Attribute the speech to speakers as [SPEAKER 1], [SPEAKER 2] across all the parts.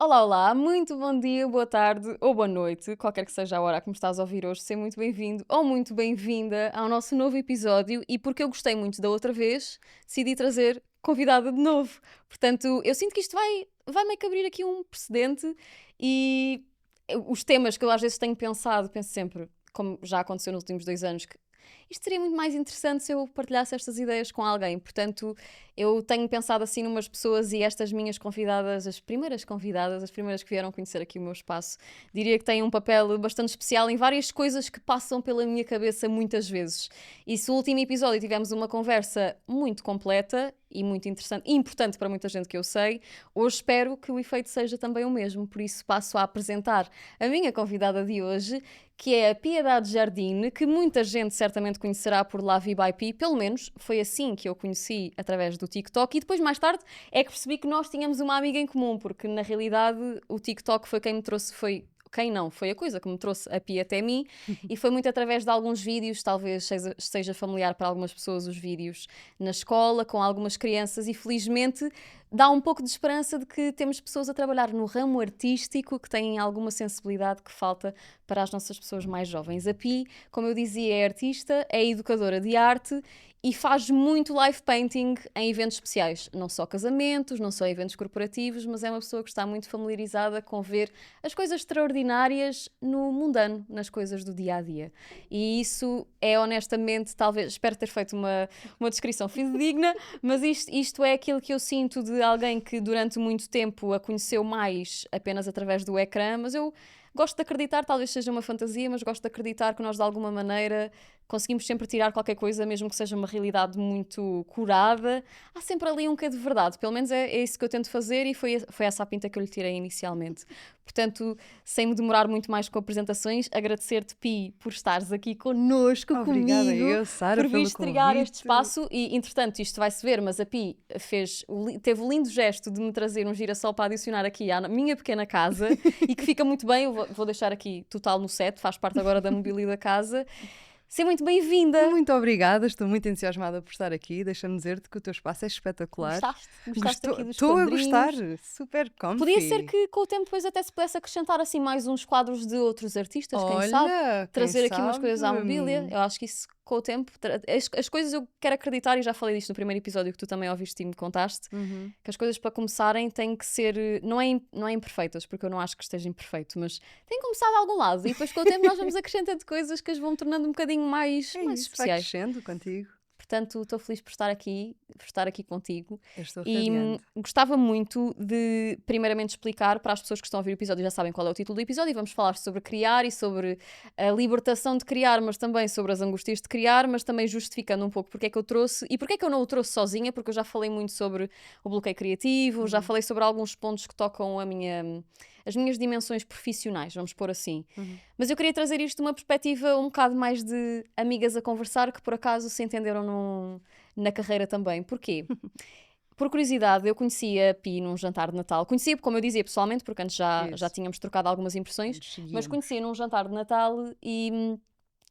[SPEAKER 1] Olá, olá, muito bom dia, boa tarde ou boa noite, qualquer que seja a hora que me estás a ouvir hoje, seja muito bem-vindo ou muito bem-vinda ao nosso novo episódio e porque eu gostei muito da outra vez, decidi trazer convidada de novo. Portanto, eu sinto que isto vai meio que abrir aqui um precedente e os temas que eu às vezes tenho pensado, penso sempre, como já aconteceu nos últimos 2 anos, que isto seria muito mais interessante se eu partilhasse estas ideias com alguém. Portanto, eu tenho pensado assim numas pessoas e estas minhas convidadas, as primeiras que vieram conhecer aqui o meu espaço, diria que têm um papel bastante especial em várias coisas que passam pela minha cabeça muitas vezes. E se no último episódio tivemos uma conversa muito completa e muito interessante e importante para muita gente que eu sei, hoje espero que o efeito seja também o mesmo. Por isso passo a apresentar a minha convidada de hoje, que é a Piedade Jardim, que muita gente certamente conhecerá por La Vie by Pi, pelo menos foi assim que eu conheci através do TikTok, e depois mais tarde é que percebi que nós tínhamos uma amiga em comum, porque na realidade o TikTok foi quem me trouxe, quem não, foi a coisa que me trouxe a Pi até mim, e foi muito através de alguns vídeos, talvez seja familiar para algumas pessoas os vídeos na escola, com algumas crianças, e felizmente dá um pouco de esperança de que temos pessoas a trabalhar no ramo artístico que têm alguma sensibilidade que falta para as nossas pessoas mais jovens. A Pi, como eu dizia, é artista, é educadora de arte e faz muito live painting em eventos especiais. Não só casamentos, não só eventos corporativos, mas é uma pessoa que está muito familiarizada com ver as coisas extraordinárias no mundano, nas coisas do dia a dia. E isso é honestamente, talvez, espero ter feito uma descrição fidedigna, mas isto é aquilo que eu sinto de alguém que durante muito tempo a conheceu mais apenas através do ecrã, mas eu gosto de acreditar, talvez seja uma fantasia, mas gosto de acreditar que nós de alguma maneira conseguimos sempre tirar qualquer coisa, mesmo que seja uma realidade muito curada. Há sempre ali um bocadinho de verdade, pelo menos é isso que eu tento fazer e foi essa a pinta que eu lhe tirei inicialmente. Portanto, sem me demorar muito mais com apresentações, agradecer-te, Pi, por estares aqui connosco,
[SPEAKER 2] Obrigada
[SPEAKER 1] comigo,
[SPEAKER 2] eu, Sara,
[SPEAKER 1] por
[SPEAKER 2] pelo
[SPEAKER 1] vires trigar este
[SPEAKER 2] convite.
[SPEAKER 1] espaço e, entretanto, isto vai-se ver, mas a Pi teve o lindo gesto de me trazer um girassol para adicionar aqui à minha pequena casa e que fica muito bem, eu vou deixar aqui total no set, faz parte agora da mobília da casa. Seja muito bem-vinda!
[SPEAKER 2] Muito obrigada, estou muito entusiasmada por estar aqui. Deixa-me dizer-te que o teu espaço é espetacular.
[SPEAKER 1] Gostaste? Gostaste aqui dos
[SPEAKER 2] Estou a gostar,
[SPEAKER 1] quadrinhos?
[SPEAKER 2] super
[SPEAKER 1] Podia ser
[SPEAKER 2] comfy.
[SPEAKER 1] que com o tempo depois até se pudesse acrescentar assim mais uns quadros de outros artistas, quem sabe?
[SPEAKER 2] Olha, quem
[SPEAKER 1] Trazer aqui umas
[SPEAKER 2] sabe?
[SPEAKER 1] coisas à mobília. Eu acho que isso com o tempo. As coisas eu quero acreditar, e já falei disto no primeiro episódio que tu também ouviste e me contaste,
[SPEAKER 2] Uhum.
[SPEAKER 1] que as coisas para começarem têm que ser. Não é imperfeitas, porque eu não acho que esteja imperfeito, mas tem que começar de algum lado. E depois com o tempo nós vamos acrescentando coisas que as vão tornando um bocadinho mais
[SPEAKER 2] É isso, vai
[SPEAKER 1] especiais.
[SPEAKER 2] crescendo contigo.
[SPEAKER 1] Portanto, estou feliz por estar aqui contigo.
[SPEAKER 2] Eu estou
[SPEAKER 1] E
[SPEAKER 2] radiante.
[SPEAKER 1] gostava muito de, primeiramente, explicar para as pessoas que estão a ouvir o episódio, já sabem qual é o título do episódio, e vamos falar sobre criar e sobre a libertação de criar, mas também sobre as angústias de criar, mas também justificando um pouco porque é que eu trouxe e porque é que eu não o trouxe sozinha, porque eu já falei muito sobre o bloqueio criativo, já falei sobre alguns pontos que tocam as minhas dimensões profissionais, vamos pôr assim. Mas eu queria trazer isto de uma perspectiva um bocado mais de amigas a conversar, que por acaso se entenderam na carreira também. Porquê? Por curiosidade, eu conhecia a Pi num jantar de Natal. Conhecia, como eu dizia, pessoalmente, porque antes já
[SPEAKER 2] Isso,
[SPEAKER 1] tínhamos trocado algumas impressões,
[SPEAKER 2] nos
[SPEAKER 1] mas
[SPEAKER 2] seguimos.
[SPEAKER 1] conhecia num jantar de Natal e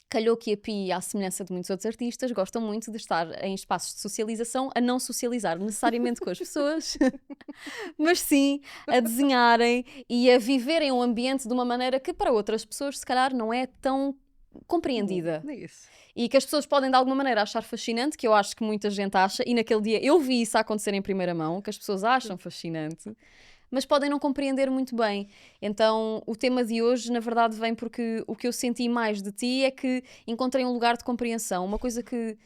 [SPEAKER 1] calhou que a Pi, à semelhança de muitos outros artistas, gostam muito de estar em espaços de socialização a não socializar necessariamente com as pessoas, mas sim a desenharem e a viverem um ambiente de uma maneira que para outras pessoas se calhar não é tão compreendida.
[SPEAKER 2] Isso.
[SPEAKER 1] E que as pessoas podem de alguma maneira achar fascinante, que eu acho que muita gente acha, e naquele dia eu vi isso acontecer em primeira mão, que as pessoas acham fascinante, mas podem não compreender muito bem. Então o tema de hoje na verdade vem porque o que eu senti mais de ti é que encontrei um lugar de compreensão, uma coisa que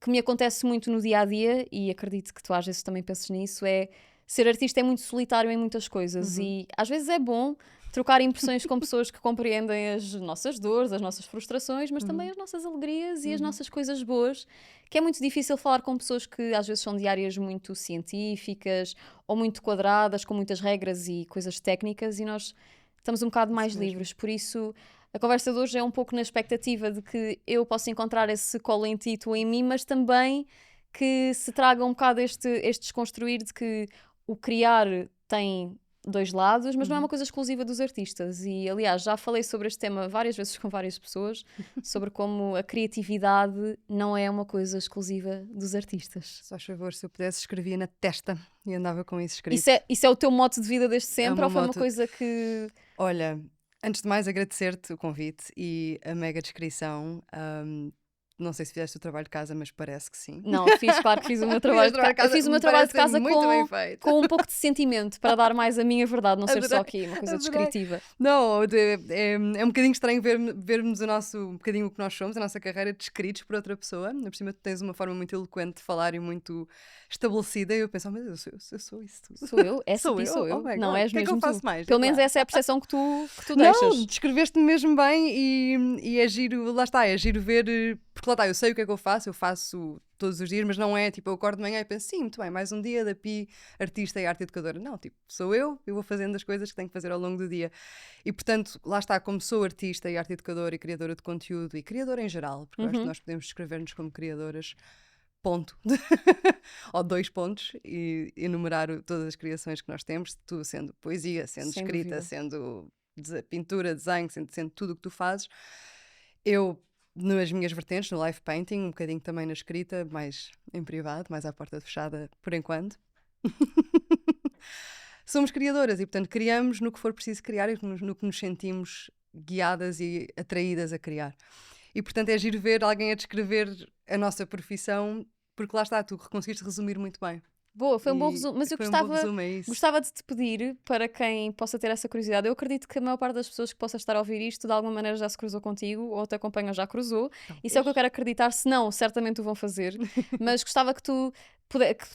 [SPEAKER 1] me acontece muito no dia a dia, e acredito que tu às vezes também penses nisso, é ser artista é muito solitário em muitas coisas e às vezes é bom trocar impressões com pessoas que compreendem as nossas dores, as nossas frustrações, mas também as nossas alegrias e as nossas coisas boas, que é muito difícil falar com pessoas que às vezes são de áreas muito científicas ou muito quadradas, com muitas regras e coisas técnicas, e nós estamos um bocado mais
[SPEAKER 2] Isso mesmo.
[SPEAKER 1] livres. Por isso, a conversa de hoje é um pouco na expectativa de que eu possa encontrar esse colo em Tito em mim, mas também que se traga um bocado este desconstruir de que o criar tem dois lados, mas não é uma coisa exclusiva dos artistas. E, aliás, já falei sobre este tema várias vezes com várias pessoas, sobre como a criatividade não é uma coisa exclusiva dos artistas.
[SPEAKER 2] Só favor, se eu pudesse, escrevia na testa e andava com isso escrito.
[SPEAKER 1] Isso é o teu mote de vida desde sempre,
[SPEAKER 2] meu
[SPEAKER 1] ou foi uma
[SPEAKER 2] mote.
[SPEAKER 1] coisa que...
[SPEAKER 2] Olha, antes de mais agradecer-te o convite e a mega descrição. Não sei se fizeste o trabalho de casa, mas parece que sim.
[SPEAKER 1] Não, claro que fiz o meu trabalho de casa. Fiz o meu trabalho de casa com um pouco de sentimento, para dar mais a minha verdade, não ser só aqui uma coisa descritiva.
[SPEAKER 2] Não, é um bocadinho estranho vermos um bocadinho o que nós somos, a nossa carreira, descritos por outra pessoa. Por cima tu tens uma forma muito eloquente de falar e muito estabelecida, e eu penso, meu Deus, eu sou isso tudo.
[SPEAKER 1] Sou eu? Essa sou eu?
[SPEAKER 2] Oh
[SPEAKER 1] não és
[SPEAKER 2] que
[SPEAKER 1] mesmo
[SPEAKER 2] é que eu faço
[SPEAKER 1] tu.
[SPEAKER 2] mais?
[SPEAKER 1] Pelo menos essa é a percepção que tu deixas.
[SPEAKER 2] Não, descreveste-me mesmo bem e é giro, lá está, é giro ver, porque lá está, eu sei o que é que eu faço todos os dias, mas não é tipo, eu acordo de manhã e penso, sim, muito bem, mais um dia da Pi, artista e arte educadora. Não, tipo, sou eu vou fazendo as coisas que tenho que fazer ao longo do dia. E portanto, lá está, como sou artista e arte educadora e criadora de conteúdo e criadora em geral, porque eu acho que nós podemos descrever-nos como criadoras, ponto, ou 2 pontos, e enumerar todas as criações que nós temos, tu sendo poesia, sendo
[SPEAKER 1] Sem
[SPEAKER 2] escrita,
[SPEAKER 1] dúvida.
[SPEAKER 2] sendo pintura, desenho, sendo tudo o que tu fazes. Eu, nas minhas vertentes, no live painting, um bocadinho também na escrita, mais em privado, mais à porta fechada por enquanto. Somos criadoras e, portanto, criamos no que for preciso criar e no que nos sentimos guiadas e atraídas a criar. E, portanto, é giro ver alguém a descrever a nossa profissão, porque lá está, tu conseguiste resumir muito bem.
[SPEAKER 1] Boa, foi um bom resumo, mas eu gostava de te pedir, para quem possa ter essa curiosidade, eu acredito que a maior parte das pessoas que possa estar a ouvir isto de alguma maneira já se cruzou contigo ou te acompanha já cruzou. Isso é o que eu quero acreditar, se não, certamente o vão fazer, mas gostava que tu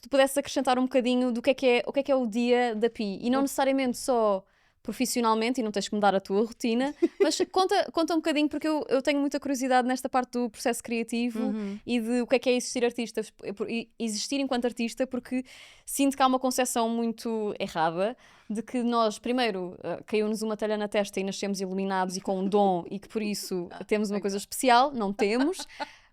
[SPEAKER 1] pudesses acrescentar um bocadinho do o que é o dia da Pi, e não necessariamente só profissionalmente, e não tens que mudar a tua rotina, mas conta um bocadinho, porque eu tenho muita curiosidade nesta parte do processo criativo e de o que é existir artista, existir enquanto artista, porque sinto que há uma concepção muito errada de que nós, primeiro, caiu-nos uma telha na testa e nascemos iluminados e com um dom e que por isso temos uma coisa especial. Não temos.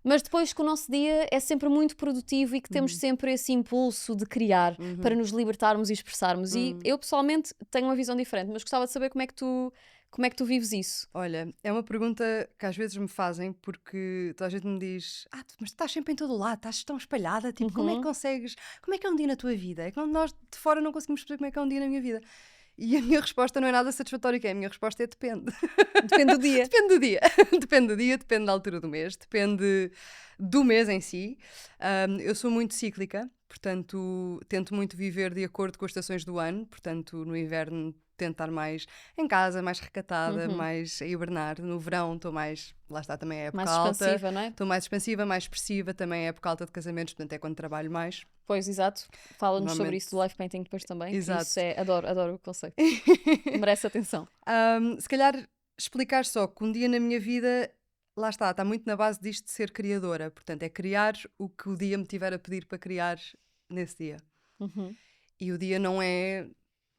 [SPEAKER 1] Mas depois que o nosso dia é sempre muito produtivo e que temos sempre esse impulso de criar para nos libertarmos e expressarmos. E eu pessoalmente tenho uma visão diferente, mas gostava de saber como é que tu vives isso.
[SPEAKER 2] Olha, é uma pergunta que às vezes me fazem, porque toda a gente me diz, mas tu estás sempre em todo lado, estás tão espalhada, tipo, como é que consegues, como é que é um dia na tua vida? É que nós de fora não conseguimos perceber como é que é um dia na minha vida. E a minha resposta não é nada satisfatória, a minha resposta é depende.
[SPEAKER 1] Depende do dia.
[SPEAKER 2] Depende do dia. Depende do dia, depende da altura do mês, depende do mês em si. Eu sou muito cíclica, portanto, tento muito viver de acordo com as estações do ano. Portanto, no inverno tento estar mais em casa, mais recatada, mais a hibernar. No verão estou mais, lá está, também é época alta.
[SPEAKER 1] Mais expansiva, não é?
[SPEAKER 2] Estou mais expansiva, mais expressiva, também é época alta de casamentos, portanto é quando trabalho mais.
[SPEAKER 1] Pois, exato. Fala-nos sobre isso do live painting depois também.
[SPEAKER 2] Exato.
[SPEAKER 1] Isso adoro o conceito. Merece atenção.
[SPEAKER 2] Se calhar explicar só que um dia na minha vida, lá está muito na base disto de ser criadora. Portanto, é criar o que o dia me tiver a pedir para criar nesse dia. E o dia não é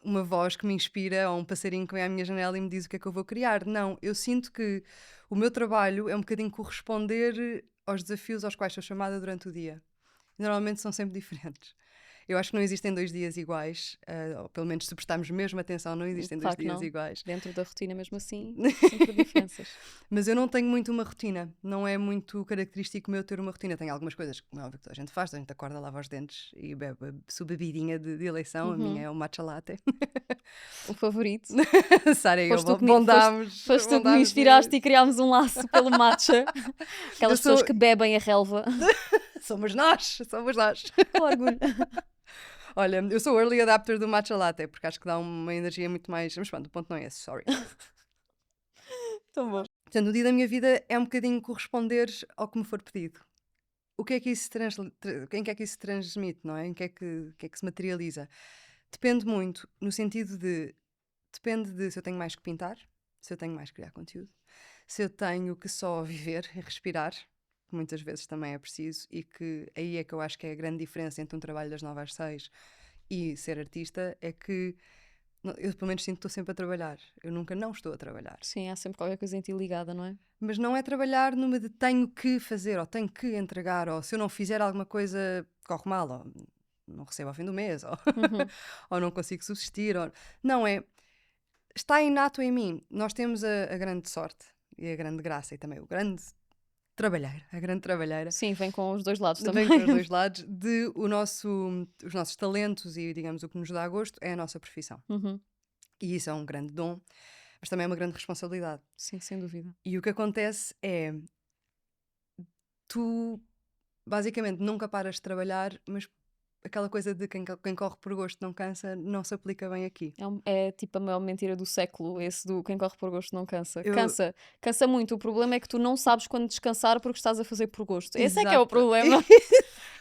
[SPEAKER 2] uma voz que me inspira ou um passarinho que vem à minha janela e me diz o que é que eu vou criar. Não, eu sinto que o meu trabalho é um bocadinho corresponder aos desafios aos quais sou chamada durante o dia. Normalmente são sempre diferentes. Eu acho que não existem 2 dias iguais, ou pelo menos se prestarmos mesmo atenção, não existem
[SPEAKER 1] Claro
[SPEAKER 2] 2 dias iguais.
[SPEAKER 1] Dentro da rotina mesmo assim, sempre diferenças.
[SPEAKER 2] Mas eu não tenho muito uma rotina, não é muito característico meu ter uma rotina. Tenho algumas coisas que, como é óbvio, que a gente faz, a gente acorda, lava os dentes e bebe a sua bebidinha de eleição, a minha é o matcha latte.
[SPEAKER 1] O favorito.
[SPEAKER 2] Sara e eu
[SPEAKER 1] foste tu que me inspiraste e criámos um laço pelo matcha. Aquelas pessoas que bebem a relva.
[SPEAKER 2] Somos nós.
[SPEAKER 1] Com orgulho.
[SPEAKER 2] Olha, eu sou early adapter do matcha latte, porque acho que dá uma energia muito mais... Mas pronto, o ponto não é esse, sorry.
[SPEAKER 1] Tão bom.
[SPEAKER 2] Portanto, o dia da minha vida é um bocadinho corresponder ao que me for pedido. O que é que isso em que é que isso se transmite, não é? Em que é que se materializa? Depende muito, no sentido de... Depende de se eu tenho mais que pintar, se eu tenho mais que criar conteúdo, se eu tenho que só viver e respirar, que muitas vezes também é preciso, e que aí é que eu acho que é a grande diferença entre um trabalho das 9 às 6 e ser artista, é que eu pelo menos sinto que estou sempre a trabalhar. Eu nunca não estou a trabalhar.
[SPEAKER 1] Sim, há sempre qualquer coisa em ti ligada, não é?
[SPEAKER 2] Mas não é trabalhar numa de tenho que fazer, ou tenho que entregar, ou se eu não fizer alguma coisa corre mal, ou não recebo ao fim do mês, ou,
[SPEAKER 1] Uhum.
[SPEAKER 2] ou não consigo subsistir. Não, está inato em mim. Nós temos a grande sorte e a grande graça e também o grande trabalheira, a grande trabalheira,
[SPEAKER 1] Sim, vem com os dois lados também.
[SPEAKER 2] vem com os dois lados, de os nossos talentos e, digamos, o que nos dá gosto é a nossa profissão.
[SPEAKER 1] Uhum.
[SPEAKER 2] E isso é um grande dom, mas também é uma grande responsabilidade.
[SPEAKER 1] Sim, sem dúvida.
[SPEAKER 2] E o que acontece é, tu basicamente nunca paras de trabalhar, mas aquela coisa de quem corre por gosto não cansa, não se aplica bem aqui.
[SPEAKER 1] É tipo a maior mentira do século, esse do quem corre por gosto não cansa.
[SPEAKER 2] Eu,
[SPEAKER 1] Cansa muito. O problema é que tu não sabes quando descansar porque estás a fazer por gosto. Esse é que é o
[SPEAKER 2] exato.
[SPEAKER 1] problema.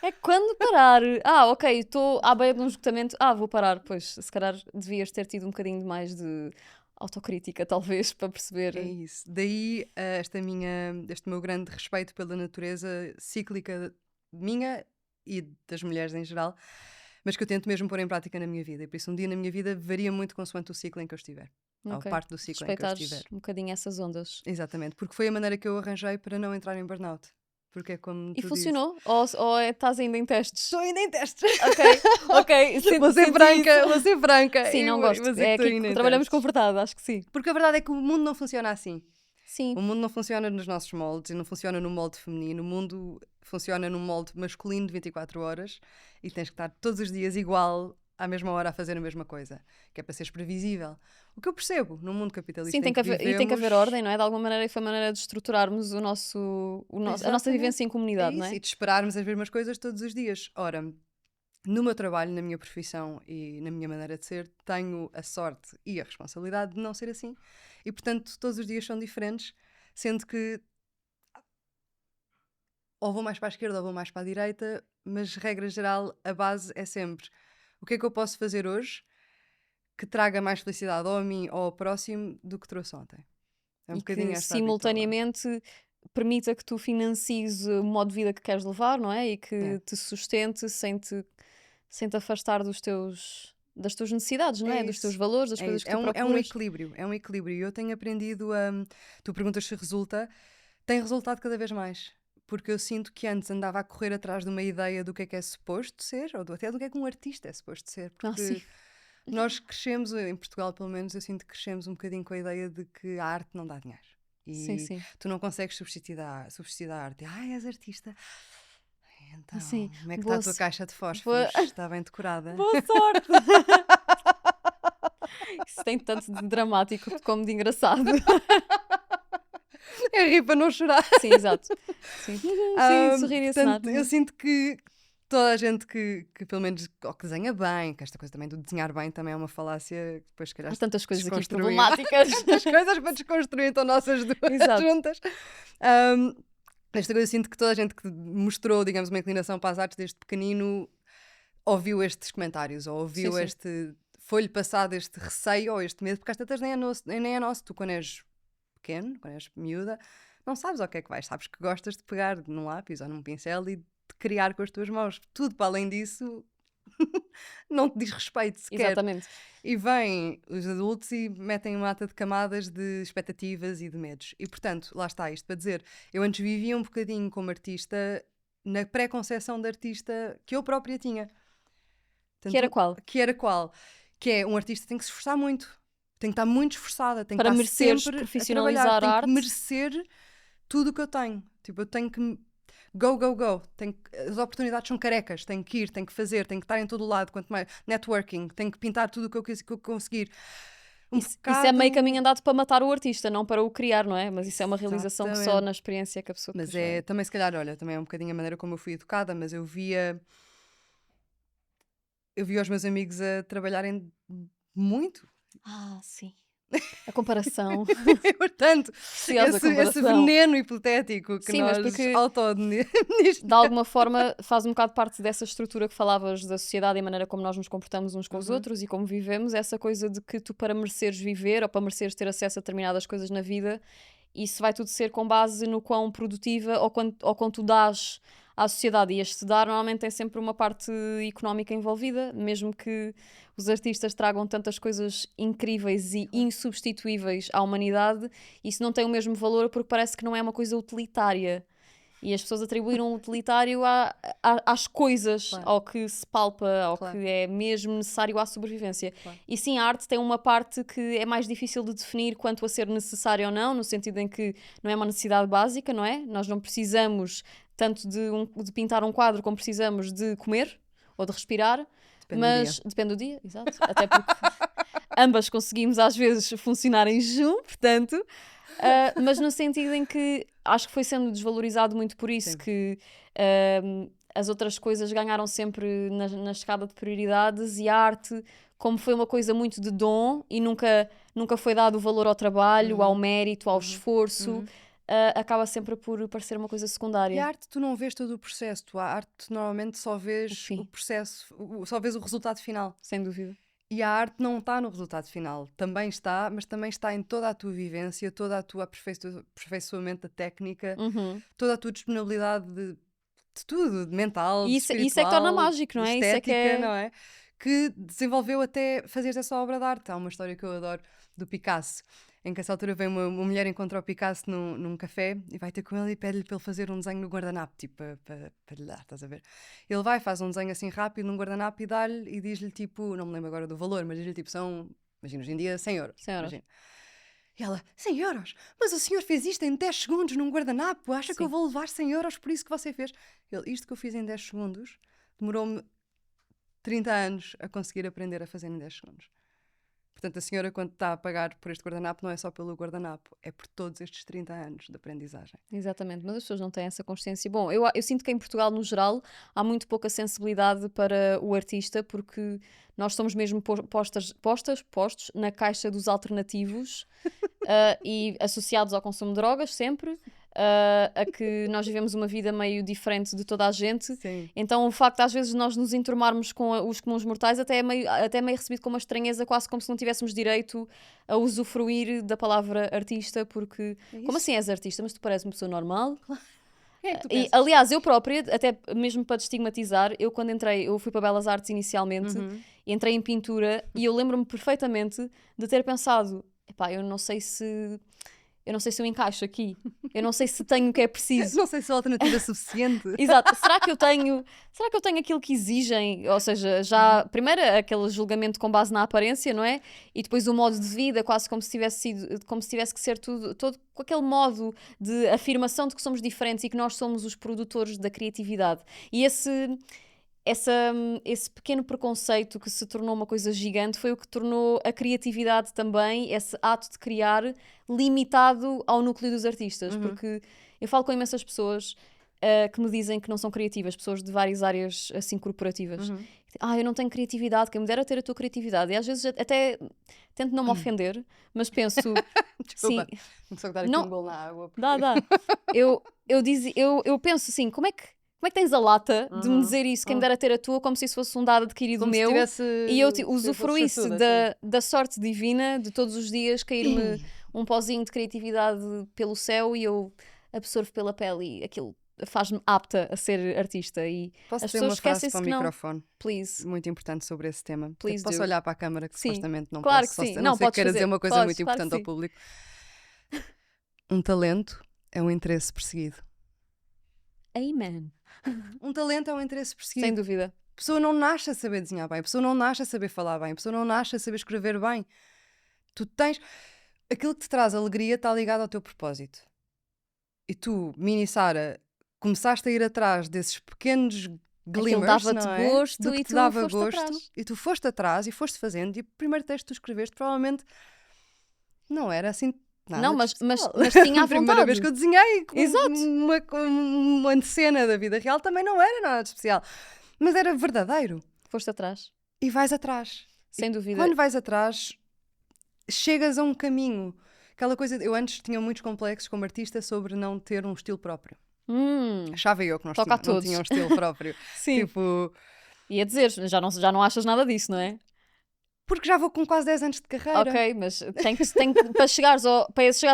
[SPEAKER 1] É quando parar. Ok, estou à beira de um esgotamento. Vou parar. Pois, se calhar devias ter tido um bocadinho mais de autocrítica, talvez, para
[SPEAKER 2] É
[SPEAKER 1] perceber.
[SPEAKER 2] isso. Daí este meu grande respeito pela natureza cíclica minha e das mulheres em geral, mas que eu tento mesmo pôr em prática na minha vida. E por isso um dia na minha vida varia muito consoante o ciclo em que eu estiver. Ou
[SPEAKER 1] Ok.
[SPEAKER 2] parte do ciclo em que eu
[SPEAKER 1] Respeitares
[SPEAKER 2] estiver.
[SPEAKER 1] um bocadinho essas ondas.
[SPEAKER 2] Exatamente. Porque foi a maneira que eu arranjei para não entrar em burnout. Porque é como
[SPEAKER 1] E
[SPEAKER 2] tu dizes.
[SPEAKER 1] funcionou? Ou estás ainda em testes?
[SPEAKER 2] Estou ainda em testes.
[SPEAKER 1] Ok.
[SPEAKER 2] Vou ser franca, vou ser franca.
[SPEAKER 1] Sim, não
[SPEAKER 2] Eu
[SPEAKER 1] gosto.
[SPEAKER 2] vou dizer
[SPEAKER 1] É
[SPEAKER 2] que estou
[SPEAKER 1] aqui
[SPEAKER 2] ainda
[SPEAKER 1] que
[SPEAKER 2] em
[SPEAKER 1] trabalhamos com
[SPEAKER 2] testes.
[SPEAKER 1] verdade, acho que sim.
[SPEAKER 2] Porque a verdade é que o mundo não funciona assim.
[SPEAKER 1] Sim.
[SPEAKER 2] O mundo não funciona nos nossos moldes e não funciona no molde feminino. O mundo funciona no molde masculino de 24 horas e tens que estar todos os dias igual à mesma hora a fazer a mesma coisa, que é para seres previsível. O que eu percebo no mundo capitalista
[SPEAKER 1] Sim,
[SPEAKER 2] em que
[SPEAKER 1] e tem que haver
[SPEAKER 2] vivemos,
[SPEAKER 1] ordem, não é? De alguma maneira, e foi a maneira de estruturarmos a nossa
[SPEAKER 2] exatamente,
[SPEAKER 1] vivência em comunidade, não
[SPEAKER 2] isso,
[SPEAKER 1] é?
[SPEAKER 2] e de esperarmos as mesmas coisas todos os dias. Ora, no meu trabalho, na minha profissão e na minha maneira de ser, tenho a sorte e a responsabilidade de não ser assim. E, portanto, todos os dias são diferentes, sendo que ou vou mais para a esquerda ou vou mais para a direita, mas, regra geral, a base é sempre o que é que eu posso fazer hoje que traga mais felicidade ou a mim ou ao próximo do que trouxe ontem. É um
[SPEAKER 1] E
[SPEAKER 2] bocadinho
[SPEAKER 1] que
[SPEAKER 2] esta a bitola.
[SPEAKER 1] simultaneamente permita que tu financies o modo de vida que queres levar, não é? E que
[SPEAKER 2] É.
[SPEAKER 1] te sustente sem te afastar das tuas necessidades, não é?
[SPEAKER 2] É
[SPEAKER 1] Dos teus
[SPEAKER 2] isso.
[SPEAKER 1] valores, das
[SPEAKER 2] É
[SPEAKER 1] coisas
[SPEAKER 2] isso.
[SPEAKER 1] que tu
[SPEAKER 2] É um
[SPEAKER 1] procuras.
[SPEAKER 2] equilíbrio. É um equilíbrio. E eu tenho aprendido a. Tu perguntas se resulta. Tem resultado cada vez mais. Porque eu sinto que antes andava a correr atrás de uma ideia do que é suposto ser, ou até do que é que um artista é suposto ser.
[SPEAKER 1] Sim.
[SPEAKER 2] Porque nós crescemos, em Portugal pelo menos, eu sinto que crescemos um bocadinho com a ideia de que a arte não dá dinheiro.
[SPEAKER 1] Sim,
[SPEAKER 2] E
[SPEAKER 1] sim.
[SPEAKER 2] tu não consegues substituir a arte. És artista. Então,
[SPEAKER 1] Sim.
[SPEAKER 2] como é que está a tua caixa de
[SPEAKER 1] boa,
[SPEAKER 2] fósforos? Está bem decorada?
[SPEAKER 1] boa sorte! Isso tem tanto de dramático como de engraçado.
[SPEAKER 2] É rir para não chorar.
[SPEAKER 1] Sim, exato. Sim, sim, sorrir e acenar.
[SPEAKER 2] Portanto, eu sinto que toda a gente que pelo menos ou que desenha bem, que esta coisa também do desenhar bem também é uma falácia que depois se calhar
[SPEAKER 1] Há tantas coisas aqui
[SPEAKER 2] desconstruir.
[SPEAKER 1] problemáticas.
[SPEAKER 2] Tantas coisas para desconstruir, então nossas duas
[SPEAKER 1] Exato.
[SPEAKER 2] juntas. Esta coisa eu sinto que toda a gente que mostrou, digamos, uma inclinação para as artes desde pequenino ouviu estes comentários, ou ouviu
[SPEAKER 1] Sim, sim.
[SPEAKER 2] foi-lhe passado este receio ou este medo, porque às tantas nem é nosso. Tu quando és pequeno, quando és miúda, não sabes ao que é que vais, sabes que gostas de pegar num lápis ou num pincel e de criar com as tuas mãos. Tudo para além disso não te diz respeito sequer.
[SPEAKER 1] Exatamente.
[SPEAKER 2] E vêm os adultos e metem uma mata de camadas de expectativas e de medos. E portanto, lá está isto para dizer, eu antes vivia um bocadinho como artista na pré-conceção de artista que eu própria tinha. Portanto,
[SPEAKER 1] Que era qual?
[SPEAKER 2] Que é um artista tem que se esforçar muito, tem que estar muito esforçada, tem que
[SPEAKER 1] Para
[SPEAKER 2] estar
[SPEAKER 1] mereceres
[SPEAKER 2] sempre a
[SPEAKER 1] profissionalizar
[SPEAKER 2] trabalhar, tem
[SPEAKER 1] a arte.
[SPEAKER 2] que merecer tudo o que eu tenho. Tipo, eu tenho que go. As oportunidades são carecas, tenho que ir, tenho que fazer, tenho que estar em todo o lado, quanto mais networking, tenho que pintar tudo o que eu conseguir.
[SPEAKER 1] Isso é meio caminho andado para matar o artista, não para o criar, não é? Mas isso é uma realização que só
[SPEAKER 2] Exatamente.
[SPEAKER 1] na experiência que a pessoa
[SPEAKER 2] Mas
[SPEAKER 1] depois vai.
[SPEAKER 2] também se calhar, olha, também é um bocadinho a maneira como eu fui educada, mas eu via os meus amigos a trabalharem muito.
[SPEAKER 1] Sim. A comparação.
[SPEAKER 2] Portanto,
[SPEAKER 1] Preciosa
[SPEAKER 2] esse
[SPEAKER 1] comparação.
[SPEAKER 2] veneno hipotético que
[SPEAKER 1] Sim, mas
[SPEAKER 2] nós
[SPEAKER 1] porque
[SPEAKER 2] de
[SPEAKER 1] alguma forma faz um bocado parte dessa estrutura que falavas da sociedade e a maneira como nós nos comportamos uns com os outros e como vivemos, essa coisa de que tu para mereceres viver ou para mereceres ter acesso a determinadas coisas na vida, isso vai tudo ser com base no quão produtiva ou quanto tu dás à sociedade. E este dar normalmente tem sempre uma parte económica envolvida, mesmo que os artistas tragam tantas coisas incríveis e insubstituíveis à humanidade, isso não tem o mesmo valor porque parece que não é uma coisa utilitária. E as pessoas atribuíram o utilitário às coisas,
[SPEAKER 2] Claro.
[SPEAKER 1] ao que se palpa, ao
[SPEAKER 2] Claro.
[SPEAKER 1] que é mesmo necessário à sobrevivência.
[SPEAKER 2] Claro.
[SPEAKER 1] E sim, a arte tem uma parte que é mais difícil de definir quanto a ser necessário ou não, no sentido em que não é uma necessidade básica, não é? Nós não precisamos tanto de pintar um quadro como precisamos de comer ou de respirar.
[SPEAKER 2] Depende
[SPEAKER 1] Mas
[SPEAKER 2] do dia.
[SPEAKER 1] depende do dia, exato. Até porque ambas conseguimos às vezes funcionar em junho, portanto. Mas no sentido em que acho que foi sendo desvalorizado muito por isso,
[SPEAKER 2] Sim.
[SPEAKER 1] que as outras coisas ganharam sempre na escada de prioridades, e a arte, como foi uma coisa muito de dom e nunca foi dado o valor ao trabalho, ao mérito, ao esforço, acaba sempre por parecer uma coisa secundária.
[SPEAKER 2] E a arte, tu não vês todo o processo. A arte normalmente só vês
[SPEAKER 1] fim.
[SPEAKER 2] o processo, só vés o resultado final.
[SPEAKER 1] Sem dúvida.
[SPEAKER 2] E a arte não está no resultado final. Também está, mas também está em toda a tua vivência, toda a tua aperfeiçoamento da técnica, toda a tua disponibilidade de tudo, de mental, de
[SPEAKER 1] Isso é que torna
[SPEAKER 2] espiritual,
[SPEAKER 1] mágico, não
[SPEAKER 2] de
[SPEAKER 1] é? Isso é
[SPEAKER 2] estética,
[SPEAKER 1] que é...
[SPEAKER 2] não é? Que desenvolveu até fazeres essa obra de arte. Há uma história que eu adoro do Picasso, em que a essa altura vem uma mulher encontra o Picasso num café e vai ter com ele e pede-lhe para ele fazer um desenho no guardanapo, tipo, para lhe dar, estás a ver? Ele vai, faz um desenho assim rápido num guardanapo e dá-lhe e diz-lhe tipo, não me lembro agora do valor, mas diz-lhe tipo, são, imagina, hoje em dia 100 euros.
[SPEAKER 1] 100 euros.
[SPEAKER 2] Imagina. E ela, 100 euros? Mas o senhor fez isto em 10 segundos num guardanapo? Acha que eu vou levar 100 euros por isso que você fez? Ele, isto que eu fiz em 10 segundos demorou-me 30 anos a conseguir aprender a fazer em 10 segundos. Portanto, a senhora, quando está a pagar por este guardanapo, não é só pelo guardanapo, é por todos estes 30 anos de aprendizagem.
[SPEAKER 1] Exatamente, mas as pessoas não têm essa consciência. Bom, eu sinto que em Portugal, no geral, há muito pouca sensibilidade para o artista, porque nós somos mesmo postos na caixa dos alternativos e associados ao consumo de drogas, sempre. A que nós vivemos uma vida meio diferente de toda a gente.
[SPEAKER 2] Sim.
[SPEAKER 1] Então o facto de às vezes nós nos enturmarmos com os comuns mortais até é meio recebido com uma estranheza, quase como se não tivéssemos direito a usufruir da palavra artista, porque como assim és artista? Mas tu pareces uma pessoa normal.
[SPEAKER 2] Quem é que tu
[SPEAKER 1] E,
[SPEAKER 2] pensas?
[SPEAKER 1] aliás, eu própria, até mesmo para destigmatizar, eu quando entrei, eu fui para Belas Artes inicialmente, entrei em pintura e eu lembro-me perfeitamente de ter pensado, epá, eu não sei se eu encaixo aqui, eu não sei se tenho o que é preciso.
[SPEAKER 2] Não sei se a alternativa é suficiente.
[SPEAKER 1] Exato, será que eu tenho aquilo que exigem? Ou seja, já primeiro aquele julgamento com base na aparência, não é? E depois o modo de vida, quase como se tivesse que ser todo com aquele modo de afirmação de que somos diferentes e que nós somos os produtores da criatividade. E esse pequeno preconceito que se tornou uma coisa gigante foi o que tornou a criatividade também, esse ato de criar, limitado ao núcleo dos artistas. Porque eu falo com imensas pessoas que me dizem que não são criativas, pessoas de várias áreas assim corporativas. Eu não tenho criatividade, quem me dera ter a tua criatividade. E às vezes até tento não me ofender, mas penso...
[SPEAKER 2] Desculpa,
[SPEAKER 1] sim,
[SPEAKER 2] vou só dar aqui
[SPEAKER 1] não,
[SPEAKER 2] um golo na água. Porque...
[SPEAKER 1] dá. Eu penso assim, como é que tens a lata de me dizer isso? Quem me dera ter a tua, como se isso fosse um dado adquirido
[SPEAKER 2] Como se
[SPEAKER 1] meu.
[SPEAKER 2] tivesse...
[SPEAKER 1] E eu
[SPEAKER 2] se eu
[SPEAKER 1] usufruísse
[SPEAKER 2] fosse sortuda,
[SPEAKER 1] da sorte divina de todos os dias cair-me um pozinho de criatividade pelo céu e eu absorvo pela pele e aquilo faz-me apta a ser artista. E
[SPEAKER 2] Posso
[SPEAKER 1] as
[SPEAKER 2] dizer
[SPEAKER 1] pessoas
[SPEAKER 2] uma frase
[SPEAKER 1] esquecem-se
[SPEAKER 2] para o
[SPEAKER 1] que não.
[SPEAKER 2] microfone?
[SPEAKER 1] Please.
[SPEAKER 2] Muito importante sobre esse tema.
[SPEAKER 1] Please
[SPEAKER 2] Posso
[SPEAKER 1] do.
[SPEAKER 2] olhar para a câmara que
[SPEAKER 1] Sim.
[SPEAKER 2] supostamente não
[SPEAKER 1] Claro
[SPEAKER 2] posso.
[SPEAKER 1] que sim.
[SPEAKER 2] Não
[SPEAKER 1] Não,
[SPEAKER 2] sei que
[SPEAKER 1] podes
[SPEAKER 2] queira
[SPEAKER 1] fazer.
[SPEAKER 2] dizer uma coisa
[SPEAKER 1] Podes,
[SPEAKER 2] muito
[SPEAKER 1] claro que
[SPEAKER 2] importante ao
[SPEAKER 1] sim.
[SPEAKER 2] público. Um talento é um interesse perseguido.
[SPEAKER 1] Amen.
[SPEAKER 2] Um talento é um interesse
[SPEAKER 1] Sem
[SPEAKER 2] perseguido.
[SPEAKER 1] dúvida.
[SPEAKER 2] A pessoa não nasce a saber desenhar bem, a pessoa não nasce a saber falar bem, a pessoa não nasce a saber escrever bem. Tu tens... Aquilo que te traz alegria está ligado ao teu propósito. E tu, Mini Sara, começaste a ir atrás desses pequenos glimmers,
[SPEAKER 1] dava-te
[SPEAKER 2] não é?
[SPEAKER 1] gosto
[SPEAKER 2] Do que
[SPEAKER 1] e
[SPEAKER 2] te
[SPEAKER 1] tu
[SPEAKER 2] dava
[SPEAKER 1] foste
[SPEAKER 2] gosto.
[SPEAKER 1] atrás.
[SPEAKER 2] E tu foste atrás e foste fazendo. E o primeiro texto que tu escreveste provavelmente não era assim nada
[SPEAKER 1] Não,
[SPEAKER 2] de
[SPEAKER 1] mas
[SPEAKER 2] especial.
[SPEAKER 1] tinha a
[SPEAKER 2] A primeira vez
[SPEAKER 1] vontade.
[SPEAKER 2] que eu desenhei
[SPEAKER 1] Exato.
[SPEAKER 2] uma cena da vida real também não era nada de especial. Mas era verdadeiro.
[SPEAKER 1] Foste atrás.
[SPEAKER 2] E vais atrás.
[SPEAKER 1] Sem dúvida.
[SPEAKER 2] Quando vais atrás, chegas a um caminho. Aquela coisa, eu antes tinha muitos complexos como artista sobre não ter um estilo próprio. Achava eu que não
[SPEAKER 1] Toca a
[SPEAKER 2] não
[SPEAKER 1] todos.
[SPEAKER 2] tinha um estilo próprio.
[SPEAKER 1] Sim.
[SPEAKER 2] Tipo,
[SPEAKER 1] Ia dizer, já não achas nada disso, não é?
[SPEAKER 2] porque já vou com quase 10 anos de carreira.
[SPEAKER 1] Ok, mas para chegares a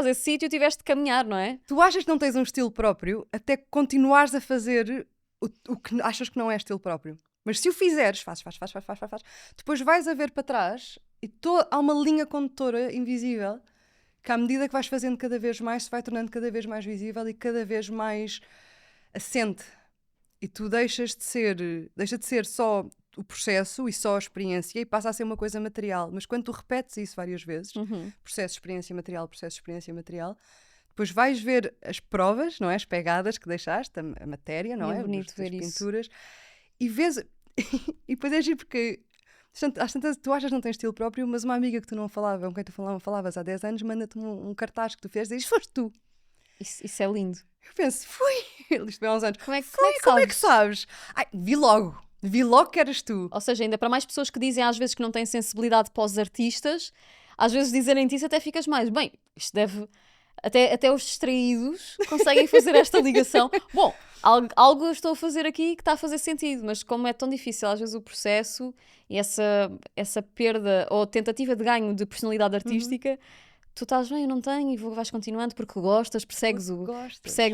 [SPEAKER 1] esse sítio tiveste de caminhar, não é?
[SPEAKER 2] Tu achas que não tens um estilo próprio até continuares a fazer o que achas que não é estilo próprio. Mas se o fizeres, fazes, depois vais a ver para trás e há uma linha condutora invisível que à medida que vais fazendo cada vez mais se vai tornando cada vez mais visível e cada vez mais assente. E tu deixa de ser só o processo e só a experiência e passa a ser uma coisa material. Mas quando tu repetes isso várias vezes, processo, experiência, material, depois vais ver as provas, não é? As pegadas que deixaste, a matéria, não é?
[SPEAKER 1] É bonito ver
[SPEAKER 2] das
[SPEAKER 1] isso.
[SPEAKER 2] pinturas. E vês... e depois é giro porque às tantas tu achas que não tens estilo próprio, mas uma amiga que tu não falava, com quem tu falavas há 10 anos, manda-te um cartaz que tu fez e diz, foste tu.
[SPEAKER 1] Isso é lindo.
[SPEAKER 2] Eu penso, fui. Isto foi há uns anos.
[SPEAKER 1] Como é que
[SPEAKER 2] sabes? Ai, vi logo que eras tu.
[SPEAKER 1] Ou seja, ainda para mais pessoas que dizem às vezes que não têm sensibilidade para os artistas, às vezes dizerem-te isso até ficas mais, bem, isto deve... Até os distraídos conseguem fazer esta ligação. Bom, algo eu estou a fazer aqui que está a fazer sentido, mas como é tão difícil às vezes o processo e essa perda ou tentativa de ganho de personalidade artística, tu estás bem, eu não tenho, e vais continuando porque gostas, persegues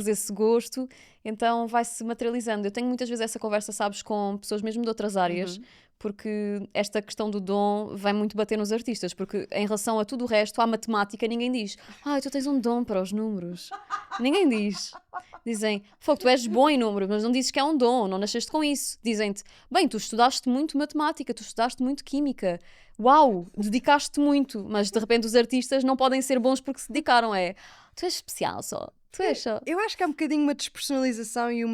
[SPEAKER 1] esse gosto, então vai-se materializando. Eu tenho muitas vezes essa conversa, sabes, com pessoas mesmo de outras áreas, porque esta questão do dom vai muito bater nos artistas, porque em relação a tudo o resto, à matemática, ninguém diz, tu tens um dom para os números. Ninguém diz. Dizem, tu és bom em números, mas não dizes que é um dom, não nasceste com isso. Dizem-te, bem, tu estudaste muito matemática, tu estudaste muito química, uau, dedicaste-te muito, mas de repente os artistas não podem ser bons porque se dedicaram, tu és especial só, tu és só.
[SPEAKER 2] Eu acho que é um bocadinho uma despersonalização e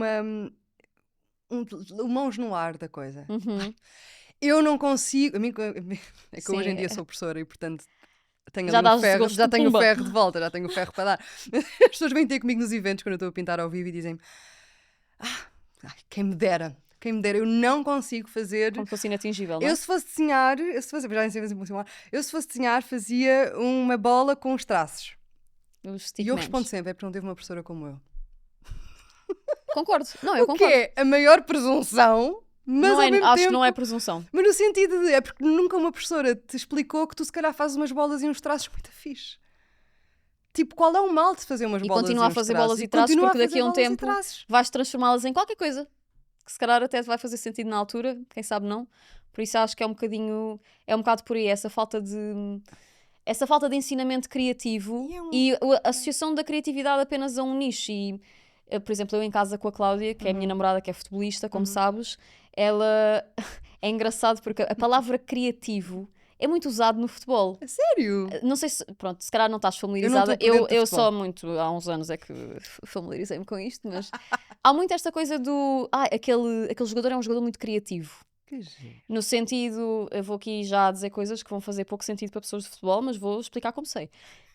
[SPEAKER 2] mãos no ar da coisa. Eu não consigo, é que hoje em dia sou professora e portanto tenho já o ferro, já tenho o ferro de volta, já tenho o ferro para dar. As pessoas vêm ter comigo nos eventos quando eu estou a pintar ao vivo e dizem-me, quem me dera, eu não consigo fazer.
[SPEAKER 1] Como fosse inatingível, não é?
[SPEAKER 2] Eu se fosse desenhar, fazia uma bola com os traços. E eu respondo sempre, porque não teve uma professora como eu.
[SPEAKER 1] Concordo. Não, eu concordo.
[SPEAKER 2] O que é a maior presunção, mas
[SPEAKER 1] não
[SPEAKER 2] ao mesmo
[SPEAKER 1] acho
[SPEAKER 2] tempo...
[SPEAKER 1] que não é presunção.
[SPEAKER 2] Mas no sentido de... É porque nunca uma professora te explicou que tu se calhar fazes umas bolas e uns traços muito fixe. Tipo, qual é o mal de fazer umas bolas e uns traços? E
[SPEAKER 1] continuar a fazer bolas e traços porque daqui a um tempo vais transformá-las em qualquer coisa. Que se calhar até vai fazer sentido na altura, quem sabe não. Por isso acho que é um bocado por aí, essa falta de ensinamento criativo e a associação da criatividade apenas a um nicho. E, por exemplo, eu em casa com a Cláudia, que é a minha namorada, que é futebolista, como sabes, ela é engraçado porque a palavra criativo é muito usado no futebol.
[SPEAKER 2] A sério?
[SPEAKER 1] Não sei se, pronto, se calhar não estás familiarizada. Eu só há uns anos é que familiarizei-me com isto, mas há muito esta coisa do, aquele jogador é um jogador muito criativo.
[SPEAKER 2] Que giro.
[SPEAKER 1] No sentido, eu vou aqui já dizer coisas que vão fazer pouco sentido para pessoas de futebol, mas vou explicar como sei.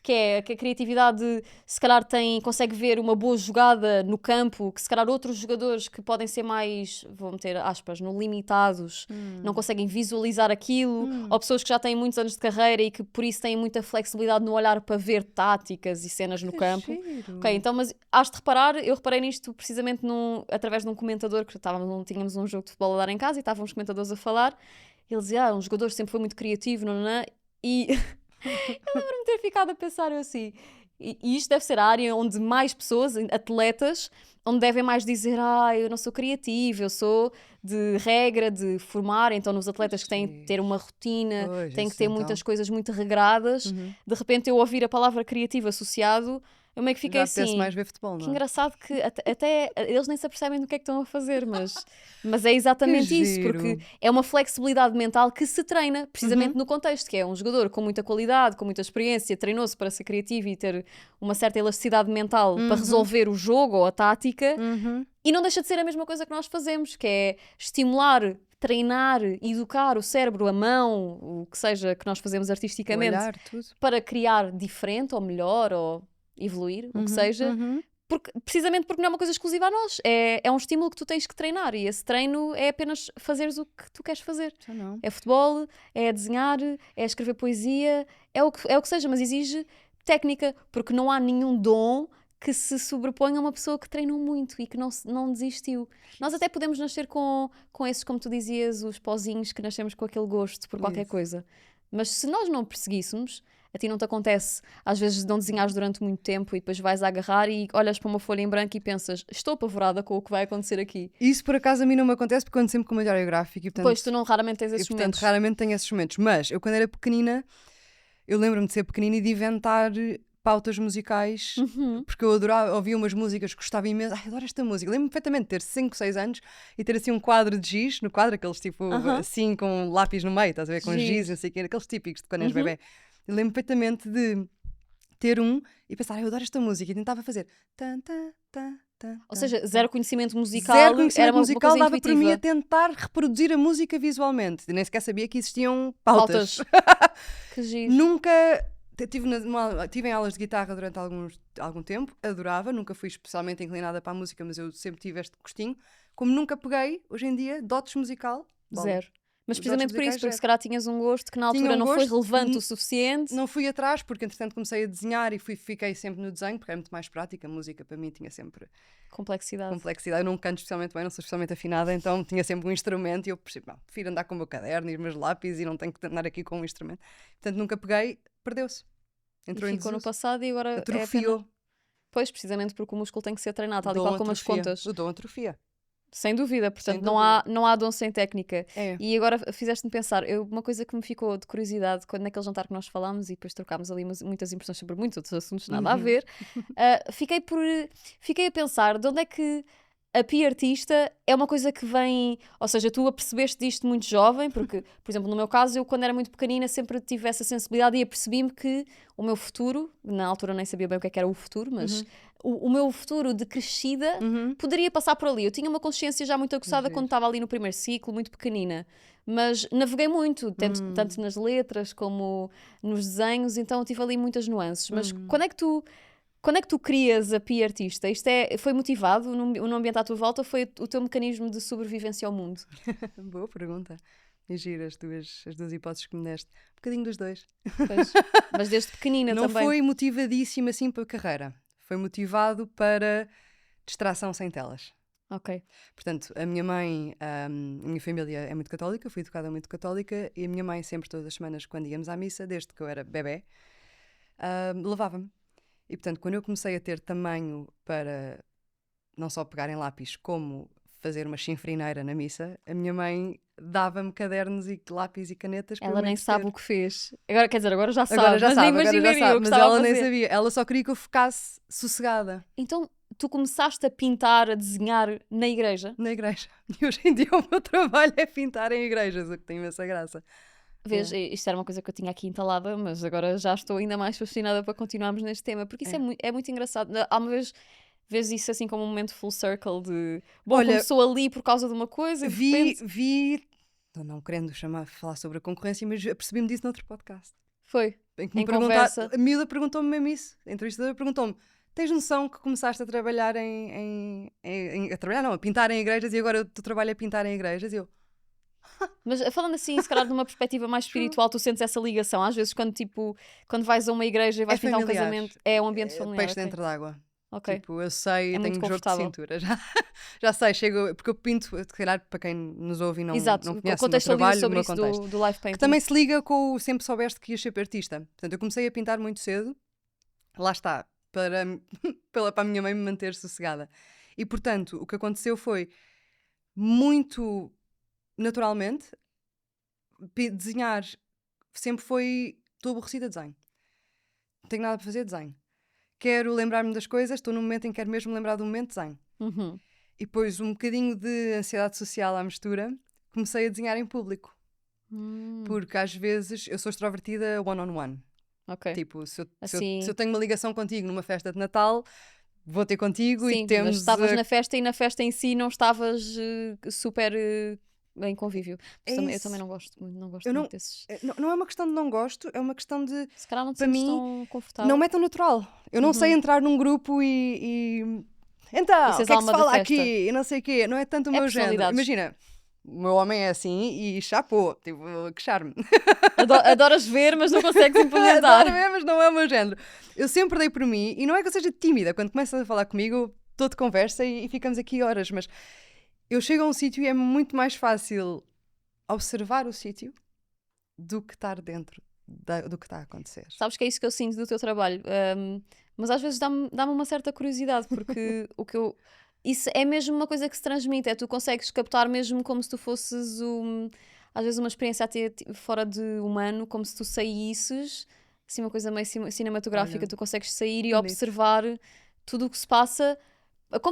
[SPEAKER 1] Que é que a criatividade, se calhar consegue ver uma boa jogada no campo, que se calhar outros jogadores que podem ser mais, vou meter aspas, no limitados, não conseguem visualizar aquilo, ou pessoas que já têm muitos anos de carreira e que por isso têm muita flexibilidade no olhar para ver táticas e cenas no campo. Ok, então, mas has de reparar, eu reparei nisto precisamente através de um comentador, que tínhamos um jogo de futebol a dar em casa e estavam os comentadores a falar, e ele dizia, um jogador sempre foi muito criativo, e... Eu lembro-me de ter ficado a pensar assim, e isto deve ser a área onde mais pessoas, atletas, onde devem mais dizer, eu não sou criativo, eu sou de regra, de formar, então nos atletas que têm que ter uma rotina, têm que ter muitas coisas muito regradas, de repente eu ouvir a palavra criativo associado, eu meio que fiquei
[SPEAKER 2] já
[SPEAKER 1] assim,
[SPEAKER 2] mais ver futebol, não é?
[SPEAKER 1] Que engraçado que até eles nem se apercebem do que é que estão a fazer, mas é exatamente isso, porque é uma flexibilidade mental que se treina, precisamente no contexto, que é um jogador com muita qualidade, com muita experiência, treinou-se para ser criativo e ter uma certa elasticidade mental para resolver o jogo ou a tática, e não deixa de ser a mesma coisa que nós fazemos, que é estimular, treinar, educar o cérebro, a mão, o que seja que nós fazemos artisticamente, para criar diferente ou melhor, ou evoluir, o que seja, precisamente porque não é uma coisa exclusiva a nós, é um estímulo que tu tens que treinar, e esse treino é apenas fazeres o que tu queres fazer. É futebol, é desenhar, é escrever poesia, é o que seja, mas exige técnica, porque não há nenhum dom que se sobreponha a uma pessoa que treinou muito e que não desistiu. Nós até podemos nascer com esses, como tu dizias, os pozinhos, que nascemos com aquele gosto por qualquer coisa, mas se nós não perseguíssemos, a ti não te acontece, às vezes não desenhares durante muito tempo e depois vais a agarrar e olhas para uma folha em branco e pensas, estou apavorada com o que vai acontecer aqui.
[SPEAKER 2] Isso por acaso a mim não me acontece porque eu ando sempre com o melhor gráfico.
[SPEAKER 1] Pois, tu raramente tens esses momentos.
[SPEAKER 2] Raramente tenho esses momentos. Mas eu quando era pequenina, eu lembro-me de ser pequenina e de inventar pautas musicais, porque eu adorava, ouvia umas músicas, gostava imenso. Ai, adoro esta música. Lembro-me perfeitamente de ter 5, 6 anos e ter assim um quadro de giz, no quadro, aqueles tipo assim, com lápis no meio, estás a ver? Com giz, não sei o quê, aqueles típicos de quando és bebê. Eu lembro perfeitamente de ter um e pensar, eu adoro esta música, e tentava fazer.
[SPEAKER 1] Ou seja, zero conhecimento musical,
[SPEAKER 2] Zero conhecimento
[SPEAKER 1] era uma
[SPEAKER 2] musical,
[SPEAKER 1] coisa
[SPEAKER 2] dava para mim a
[SPEAKER 1] intuitiva.
[SPEAKER 2] tentar reproduzir a música visualmente. Nem sequer sabia que existiam pautas.
[SPEAKER 1] Que giro.
[SPEAKER 2] Nunca tive em aulas de guitarra durante algum tempo, adorava, nunca fui especialmente inclinada para a música, mas eu sempre tive este gostinho. Como nunca peguei, hoje em dia, dotes musical,
[SPEAKER 1] Zero. Mas
[SPEAKER 2] Dotes
[SPEAKER 1] precisamente por isso,
[SPEAKER 2] musicais,
[SPEAKER 1] porque
[SPEAKER 2] zero.
[SPEAKER 1] se calhar tinhas um gosto que na
[SPEAKER 2] Tinha
[SPEAKER 1] altura
[SPEAKER 2] um
[SPEAKER 1] não foi
[SPEAKER 2] gosto,
[SPEAKER 1] relevante o suficiente.
[SPEAKER 2] Não fui atrás, porque entretanto comecei a desenhar e fiquei sempre no desenho, porque é muito mais prática. A música para mim tinha sempre
[SPEAKER 1] Complexidade.
[SPEAKER 2] Eu não canto especialmente bem, não sou especialmente afinada, então tinha sempre um instrumento e eu prefiro andar com o meu caderno e os meus lápis e não tenho que andar aqui com um instrumento. Portanto, nunca peguei, perdeu-se. Entrou
[SPEAKER 1] E
[SPEAKER 2] em
[SPEAKER 1] ficou no
[SPEAKER 2] desuso.
[SPEAKER 1] passado e agora
[SPEAKER 2] Atrofiou.
[SPEAKER 1] é apenas... Pois, precisamente porque o músculo tem que ser treinado, tal e
[SPEAKER 2] Dom
[SPEAKER 1] qual como as
[SPEAKER 2] atrofia.
[SPEAKER 1] contas.
[SPEAKER 2] O dom atrofia.
[SPEAKER 1] Sem dúvida, portanto
[SPEAKER 2] Sem
[SPEAKER 1] não há dom sem técnica.
[SPEAKER 2] É.
[SPEAKER 1] E agora fizeste-me pensar, uma coisa que me ficou de curiosidade quando naquele jantar que nós falámos e depois trocámos ali muitas impressões sobre muitos outros assuntos, nada a ver, fiquei a pensar de onde é que a Pi artista é uma coisa que vem, ou seja, tu apercebeste disto muito jovem, porque, por exemplo, no meu caso, eu quando era muito pequenina sempre tive essa sensibilidade e apercebi-me que o meu futuro, na altura nem sabia bem o que era o futuro, mas o meu futuro de crescida poderia passar por ali. Eu tinha uma consciência já muito aguçada quando estava ali no primeiro ciclo, muito pequenina. Mas naveguei muito, tanto nas letras como nos desenhos, então eu tive ali muitas nuances. Mas quando é que tu crias a Pi artista? Foi motivado no ambiente à tua volta ou foi o teu mecanismo de sobrevivência ao mundo?
[SPEAKER 2] Boa pergunta. E gira as duas hipóteses que me deste. Um bocadinho dos dois.
[SPEAKER 1] Pois, mas desde pequenina
[SPEAKER 2] não
[SPEAKER 1] também.
[SPEAKER 2] Não foi motivadíssimo assim para a carreira. Foi motivado para distração sem telas.
[SPEAKER 1] Ok.
[SPEAKER 2] Portanto, a minha mãe, a minha família é muito católica, fui educada muito católica, e a minha mãe sempre, todas as semanas, quando íamos à missa, desde que eu era bebé, levava-me. E portanto, quando eu comecei a ter tamanho para não só pegar em lápis, como fazer uma chinfrineira na missa, a minha mãe dava-me cadernos e lápis e canetas para
[SPEAKER 1] ela
[SPEAKER 2] eu
[SPEAKER 1] nem
[SPEAKER 2] entreter.
[SPEAKER 1] sabe o que fez. Agora, quer dizer, agora já sabe,
[SPEAKER 2] Agora já
[SPEAKER 1] mas
[SPEAKER 2] sabe,
[SPEAKER 1] nem imaginaria o que
[SPEAKER 2] mas
[SPEAKER 1] estava
[SPEAKER 2] ela
[SPEAKER 1] a
[SPEAKER 2] nem
[SPEAKER 1] fazer.
[SPEAKER 2] sabia. Ela só queria que eu ficasse sossegada.
[SPEAKER 1] Então, tu começaste a pintar, a desenhar na igreja?
[SPEAKER 2] Na igreja. E hoje em dia o meu trabalho é pintar em igrejas, o que tem imensa graça.
[SPEAKER 1] Vês, isto era uma coisa que eu tinha aqui entalada, mas agora já estou ainda mais fascinada para continuarmos neste tema, porque isso é muito engraçado. Há uma vez, vês isso assim como um momento full circle de... Bom,
[SPEAKER 2] Olha,
[SPEAKER 1] começou ali por causa de uma coisa e de repente...
[SPEAKER 2] Vi... Não querendo falar sobre a concorrência, mas apercebi-me disso noutro podcast.
[SPEAKER 1] Foi,
[SPEAKER 2] Em que me
[SPEAKER 1] conversa.
[SPEAKER 2] A miúda perguntou-me mesmo isso. A entrevistadora perguntou-me: tens noção que começaste a trabalhar a pintar em igrejas e agora o teu trabalho é pintar em igrejas? E eu...
[SPEAKER 1] Mas falando assim, se calhar de uma perspectiva mais espiritual, tu sentes essa ligação? Às vezes quando vais a uma igreja e vais pintar um casamento, é um ambiente familiar.
[SPEAKER 2] Peixe dentro d'água.
[SPEAKER 1] Ok.
[SPEAKER 2] Tipo, eu sei, tenho um jogo de cintura. Já sei, chego, porque eu pinto, se calhar para quem nos ouve e não conhece o meu trabalho,
[SPEAKER 1] sobre
[SPEAKER 2] o meu
[SPEAKER 1] isso
[SPEAKER 2] contexto.
[SPEAKER 1] do live painting.
[SPEAKER 2] Que também se liga com o sempre soubeste que ias ser artista. Portanto, eu comecei a pintar muito cedo, lá está, para a minha mãe me manter sossegada. E, portanto, o que aconteceu foi, muito naturalmente, desenhar sempre foi... Estou aborrecida de desenho. Não tenho nada para fazer, desenho. Quero lembrar-me das coisas, estou num momento em que quero mesmo lembrar do momento, desenho. E depois um bocadinho de ansiedade social à mistura, comecei a desenhar em público. Porque às vezes eu sou extrovertida one-on-one.
[SPEAKER 1] Ok.
[SPEAKER 2] Tipo, se eu tenho uma ligação contigo numa festa de Natal, vou ter contigo. Sim, e temos...
[SPEAKER 1] mas estavas na festa e na festa em si não estavas super... em convívio. Eu também não gosto muito desses.
[SPEAKER 2] Não é uma questão de não gosto, é uma questão de...
[SPEAKER 1] Se calhar não te
[SPEAKER 2] para
[SPEAKER 1] sentes
[SPEAKER 2] mim,
[SPEAKER 1] tão confortável.
[SPEAKER 2] não é tão natural. Eu não sei entrar num grupo e... Então, o que é que se fala aqui? E não sei o quê. Não é tanto o meu género. Imagina, o meu homem é assim e chapou. Tipo, que charme.
[SPEAKER 1] Adoras ver, mas não consegues implementar.
[SPEAKER 2] Adoro ver, mas não é o meu género. Eu sempre dei por mim, e não é que eu seja tímida. Quando começas a falar comigo, estou de conversa e ficamos aqui horas, mas... Eu chego a um sítio e é muito mais fácil observar o sítio do que estar dentro do que está a acontecer.
[SPEAKER 1] Sabes que é isso que eu sinto do teu trabalho, mas às vezes dá-me uma certa curiosidade, porque isso é mesmo uma coisa que se transmite, tu consegues captar mesmo como se tu fosses às vezes uma experiência até fora de humano, como se tu saísses assim uma coisa meio cinematográfica,
[SPEAKER 2] Olha,
[SPEAKER 1] tu consegues sair e
[SPEAKER 2] bonito.
[SPEAKER 1] observar tudo o que se passa.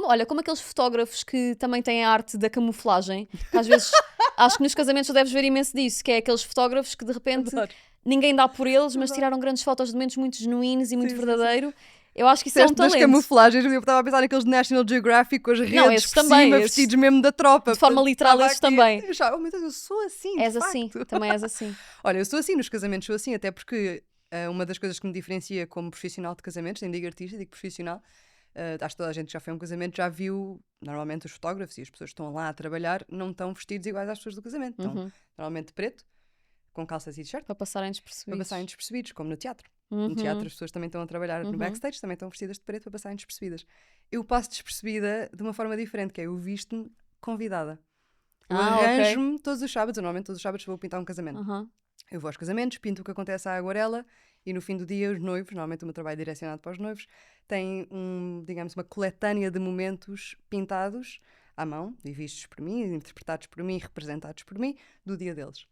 [SPEAKER 1] Olha, como aqueles fotógrafos que também têm a arte da camuflagem, que às vezes acho que nos casamentos tu deves ver imenso disso, que é aqueles fotógrafos que de repente
[SPEAKER 2] Adoro.
[SPEAKER 1] ninguém dá por eles, mas
[SPEAKER 2] Adoro.
[SPEAKER 1] tiraram grandes fotos de momentos muito genuínos e muito
[SPEAKER 2] Sim, sim,
[SPEAKER 1] verdadeiro. Eu acho que isso é um
[SPEAKER 2] Disseste das
[SPEAKER 1] talento.
[SPEAKER 2] camuflagens, eu estava a pensar naqueles National Geographic com as redes
[SPEAKER 1] Não, esses
[SPEAKER 2] por
[SPEAKER 1] também,
[SPEAKER 2] cima,
[SPEAKER 1] esses-
[SPEAKER 2] vestidos mesmo da tropa.
[SPEAKER 1] de forma
[SPEAKER 2] Portanto,
[SPEAKER 1] literal,
[SPEAKER 2] estava
[SPEAKER 1] esses
[SPEAKER 2] aqui-
[SPEAKER 1] também.
[SPEAKER 2] Eu achava, oh meu Deus, eu sou assim,
[SPEAKER 1] És
[SPEAKER 2] de
[SPEAKER 1] assim,
[SPEAKER 2] facto.
[SPEAKER 1] também és assim.
[SPEAKER 2] Olha, eu sou assim, nos casamentos sou assim, até porque uma das coisas que me diferencia como profissional de casamentos, nem digo artista, digo profissional, acho que toda a gente que já foi a um casamento já viu, normalmente os fotógrafos e as pessoas que estão lá a trabalhar não estão vestidos iguais às pessoas do casamento. Estão normalmente de preto, com calças e t-shirt,
[SPEAKER 1] Para passarem
[SPEAKER 2] para
[SPEAKER 1] despercebidos.
[SPEAKER 2] passarem despercebidos, como no teatro. No teatro as pessoas também estão a trabalhar no backstage, também estão vestidas de preto para passarem despercebidas. Eu passo despercebida de uma forma diferente, que é eu visto-me convidada. Eu
[SPEAKER 1] Ok.
[SPEAKER 2] arranjo-me todos os sábados, eu normalmente todos os sábados vou pintar um casamento.
[SPEAKER 1] Uhum.
[SPEAKER 2] Eu vou aos casamentos, pinto o que acontece à aguarela e no fim do dia os noivos, normalmente o meu trabalho é direcionado para os noivos, têm digamos, uma coletânea de momentos pintados à mão e vistos por mim, interpretados por mim, representados por mim, do dia deles.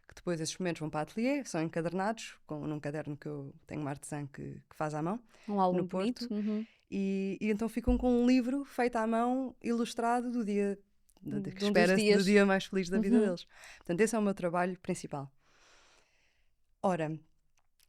[SPEAKER 2] Que depois esses momentos vão para o ateliê, são encadernados, num caderno que eu tenho uma artesã que faz à mão,
[SPEAKER 1] Um álbum
[SPEAKER 2] no
[SPEAKER 1] bonito.
[SPEAKER 2] Porto, e então ficam com um livro feito à mão, ilustrado do dia, que
[SPEAKER 1] dos
[SPEAKER 2] espera-se do
[SPEAKER 1] dias.
[SPEAKER 2] dia mais feliz da vida deles. Portanto, esse é o meu trabalho principal. Ora,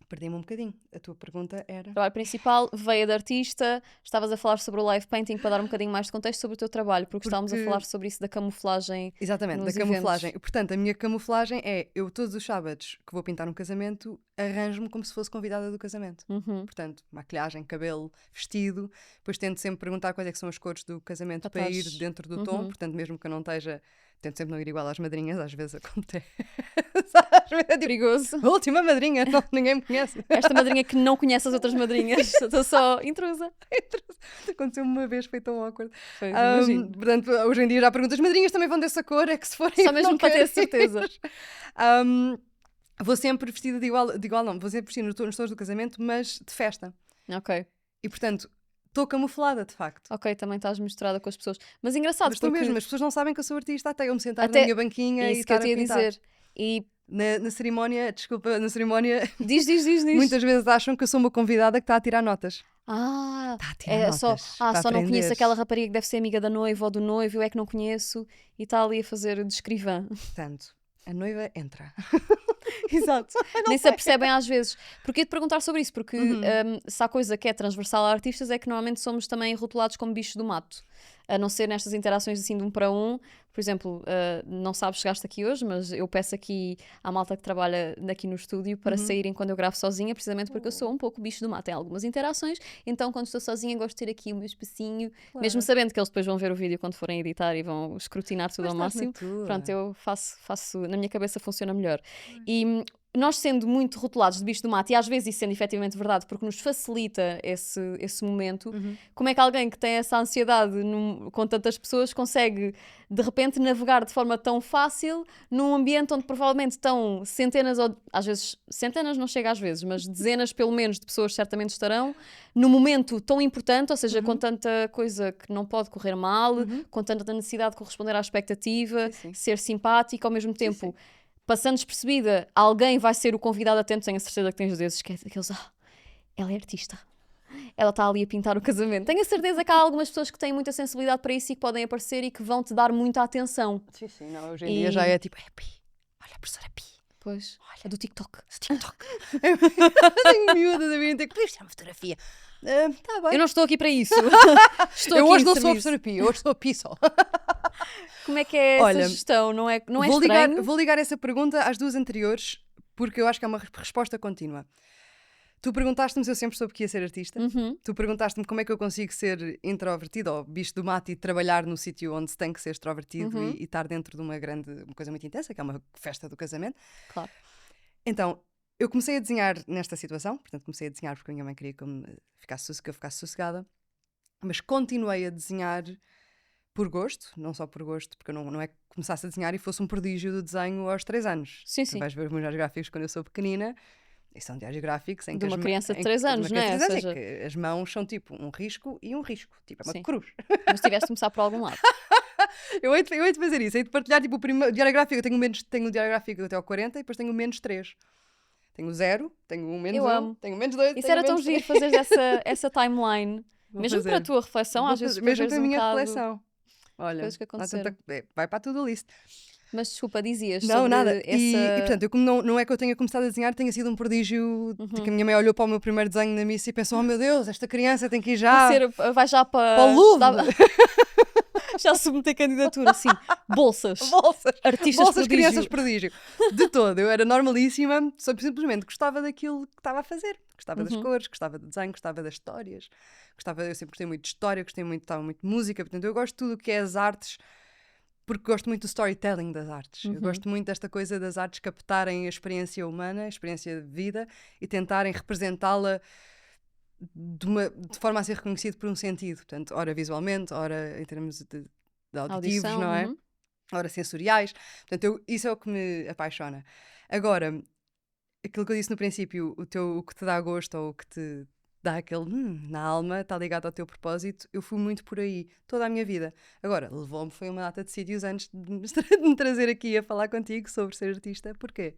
[SPEAKER 2] perdi-me um bocadinho. A tua pergunta era...
[SPEAKER 1] Trabalho principal, veia de artista. Estavas a falar sobre o live painting para dar um bocadinho mais de contexto sobre o teu trabalho, porque estávamos a falar sobre isso da camuflagem.
[SPEAKER 2] Exatamente,
[SPEAKER 1] nos
[SPEAKER 2] da camuflagem.
[SPEAKER 1] eventos.
[SPEAKER 2] Portanto, a minha camuflagem é, eu todos os sábados que vou pintar um casamento, arranjo-me como se fosse convidada do casamento. Portanto, maquilhagem, cabelo, vestido. Depois tento sempre perguntar quais é que são as cores do casamento para ir dentro do tom. Portanto, mesmo que eu não esteja... Tento sempre não ir igual às madrinhas, às vezes acontece. Às vezes é tipo,
[SPEAKER 1] Perigoso.
[SPEAKER 2] a última madrinha, não, ninguém me conhece.
[SPEAKER 1] Esta madrinha que não conhece as outras madrinhas. Estou só intrusa.
[SPEAKER 2] Aconteceu-me uma vez, foi tão awkward.
[SPEAKER 1] Pois, imagino.
[SPEAKER 2] Portanto, hoje em dia já pergunto, as madrinhas também vão dessa cor, é que se forem
[SPEAKER 1] Só mesmo
[SPEAKER 2] não
[SPEAKER 1] para ter
[SPEAKER 2] querem.
[SPEAKER 1] certeza.
[SPEAKER 2] Vou sempre vestida de igual não, vou sempre vestida nos tons do casamento, mas de festa.
[SPEAKER 1] Ok.
[SPEAKER 2] E portanto, estou camuflada, de facto.
[SPEAKER 1] Ok, também estás misturada com as pessoas. Mas engraçado,
[SPEAKER 2] Mas estou
[SPEAKER 1] porque...
[SPEAKER 2] mesmo, as pessoas não sabem que eu sou artista, até eu me sentar
[SPEAKER 1] Até-
[SPEAKER 2] na minha banquinha e
[SPEAKER 1] Isso que
[SPEAKER 2] estar
[SPEAKER 1] eu te
[SPEAKER 2] a
[SPEAKER 1] ia
[SPEAKER 2] pintar.
[SPEAKER 1] dizer. E
[SPEAKER 2] Na cerimónia, desculpa, na cerimónia,
[SPEAKER 1] diz.
[SPEAKER 2] muitas vezes acham que eu sou uma convidada que está a tirar notas.
[SPEAKER 1] Ah,
[SPEAKER 2] Está a tirar
[SPEAKER 1] é
[SPEAKER 2] notas.
[SPEAKER 1] só,
[SPEAKER 2] para
[SPEAKER 1] só não conheço
[SPEAKER 2] aprender.
[SPEAKER 1] aquela rapariga que deve ser amiga da noiva ou do noivo, eu é que não conheço, e está ali a fazer de escrivã.
[SPEAKER 2] Portanto, a noiva entra.
[SPEAKER 1] Exato. Nem se apercebem às vezes. Porque ia-te perguntar sobre isso, porque se há coisa que é transversal a artistas é que normalmente somos também rotulados como bichos do mato. A não ser nestas interações assim de um para um. Por exemplo, não sabes, chegaste aqui hoje, mas eu peço aqui à malta que trabalha aqui no estúdio para saírem quando eu gravo sozinha, precisamente porque eu sou um pouco bicho do mato em algumas interações. Então, quando estou sozinha, gosto de ter aqui o meu espacinho, mesmo sabendo que eles depois vão ver o vídeo quando forem editar e vão escrutinar tudo
[SPEAKER 2] Mas
[SPEAKER 1] ao
[SPEAKER 2] estás na
[SPEAKER 1] máximo.
[SPEAKER 2] tua.
[SPEAKER 1] Pronto, eu faço, na minha cabeça funciona melhor. E nós sendo muito rotulados de bicho do mato, e às vezes isso sendo efetivamente verdade, porque nos facilita esse momento, como é que alguém que tem essa ansiedade com tantas pessoas consegue, de repente, navegar de forma tão fácil num ambiente onde provavelmente estão centenas, ou às vezes, centenas não chega às vezes, mas dezenas pelo menos de pessoas certamente estarão, num momento tão importante, ou seja, com tanta coisa que não pode correr mal, com tanta necessidade de corresponder à expectativa,
[SPEAKER 2] Sim.
[SPEAKER 1] ser simpático, ao mesmo tempo... Passando despercebida, alguém vai ser o convidado atento, tenho a certeza que tens desses, que é aqueles, ela é artista, ela está ali a pintar o casamento. Tenho a certeza que há algumas pessoas que têm muita sensibilidade para isso e que podem aparecer e que vão te dar muita atenção.
[SPEAKER 2] Sim, não, hoje em dia já é tipo, Pi, olha a professora Pi.
[SPEAKER 1] Pois, a do TikTok.
[SPEAKER 2] TikTok. Tenho miúdas a vir ter que podemos tirar uma fotografia. Tá bem.
[SPEAKER 1] Eu não estou aqui para isso. Estou
[SPEAKER 2] Eu
[SPEAKER 1] aqui
[SPEAKER 2] hoje
[SPEAKER 1] em
[SPEAKER 2] não sou a
[SPEAKER 1] serviço.
[SPEAKER 2] professora Pi, eu hoje sou a Pi só.
[SPEAKER 1] Como é que é
[SPEAKER 2] Olha,
[SPEAKER 1] essa gestão? Não é
[SPEAKER 2] vou
[SPEAKER 1] estranho?
[SPEAKER 2] vou ligar essa pergunta às duas anteriores, porque eu acho que é uma resposta contínua. Tu perguntaste-me se eu sempre soube que ia ser artista. Tu perguntaste-me como é que eu consigo ser introvertido ou bicho do mato e trabalhar no sítio onde se tem que ser extrovertido e estar dentro de uma coisa muito intensa, que é uma festa do casamento.
[SPEAKER 1] Claro.
[SPEAKER 2] Então, eu comecei a desenhar nesta situação, portanto comecei a desenhar porque a minha mãe queria que eu ficasse sossegada, mas continuei a desenhar por gosto, não só por gosto, porque eu não é que começasse a desenhar e fosse um prodígio do desenho aos 3 anos.
[SPEAKER 1] Sim,
[SPEAKER 2] Tu
[SPEAKER 1] sim.
[SPEAKER 2] vais ver os meus diários gráficos quando eu sou pequenina, e são diários gráficos em
[SPEAKER 1] De
[SPEAKER 2] que
[SPEAKER 1] uma criança de 3 anos, não é? Ou seja...
[SPEAKER 2] que as mãos são tipo um risco e um risco, tipo é uma
[SPEAKER 1] Sim.
[SPEAKER 2] cruz.
[SPEAKER 1] Mas tiveste de começar por algum lado.
[SPEAKER 2] Eu hei de fazer isso, hei de partilhar tipo o primeiro diário gráfico, eu tenho um diário gráfico até ao 40 e depois tenho o -3. Tenho 0, tenho 1 menos
[SPEAKER 1] Eu
[SPEAKER 2] 1,
[SPEAKER 1] amo.
[SPEAKER 2] tenho menos 2,
[SPEAKER 1] Isso
[SPEAKER 2] tenho
[SPEAKER 1] era tão
[SPEAKER 2] menos
[SPEAKER 1] giro
[SPEAKER 2] 3.
[SPEAKER 1] fazer essa timeline.
[SPEAKER 2] Vou
[SPEAKER 1] Mesmo
[SPEAKER 2] fazer.
[SPEAKER 1] para a tua reflexão,
[SPEAKER 2] Vou
[SPEAKER 1] às vezes
[SPEAKER 2] fazer.
[SPEAKER 1] para
[SPEAKER 2] Mesmo
[SPEAKER 1] veres
[SPEAKER 2] para a
[SPEAKER 1] um
[SPEAKER 2] minha
[SPEAKER 1] bocado
[SPEAKER 2] reflexão. Olha,
[SPEAKER 1] coisas que
[SPEAKER 2] há
[SPEAKER 1] aconteceram.
[SPEAKER 2] vai para tudo list.
[SPEAKER 1] Mas desculpa, dizias
[SPEAKER 2] Não,
[SPEAKER 1] sobre
[SPEAKER 2] nada.
[SPEAKER 1] essa...
[SPEAKER 2] E portanto, eu como não é que eu tenha começado a desenhar, tenha sido um prodígio de que a minha mãe olhou para o meu primeiro desenho na missa e pensou, oh meu Deus, esta criança tem que ir já
[SPEAKER 1] Vai já
[SPEAKER 2] para o Louvre.
[SPEAKER 1] Já submeter candidatura, sim. Bolsas.
[SPEAKER 2] Bolsas.
[SPEAKER 1] Artistas
[SPEAKER 2] Bolsas,
[SPEAKER 1] prodígio.
[SPEAKER 2] crianças prodígio. De todo, eu era normalíssima, só simplesmente gostava daquilo que estava a fazer. Gostava das cores, gostava do desenho, gostava das histórias. Eu sempre gostei muito de história, gostava muito de música, portanto eu gosto de tudo o que é as artes, porque gosto muito do storytelling das artes. Eu gosto muito desta coisa das artes captarem a experiência humana, a experiência de vida e tentarem representá-la de forma a ser reconhecido por um sentido. Portanto, ora visualmente, ora em termos de auditivos,
[SPEAKER 1] Audição,
[SPEAKER 2] não é? Ora sensoriais. Portanto, isso é o que me apaixona. Agora, aquilo que eu disse no princípio, o que te dá gosto ou o que te dá aquele na alma, está ligado ao teu propósito, eu fui muito por aí, toda a minha vida. Agora, levou-me, foi uma data de sítios antes de me trazer aqui a falar contigo sobre ser artista. Porquê?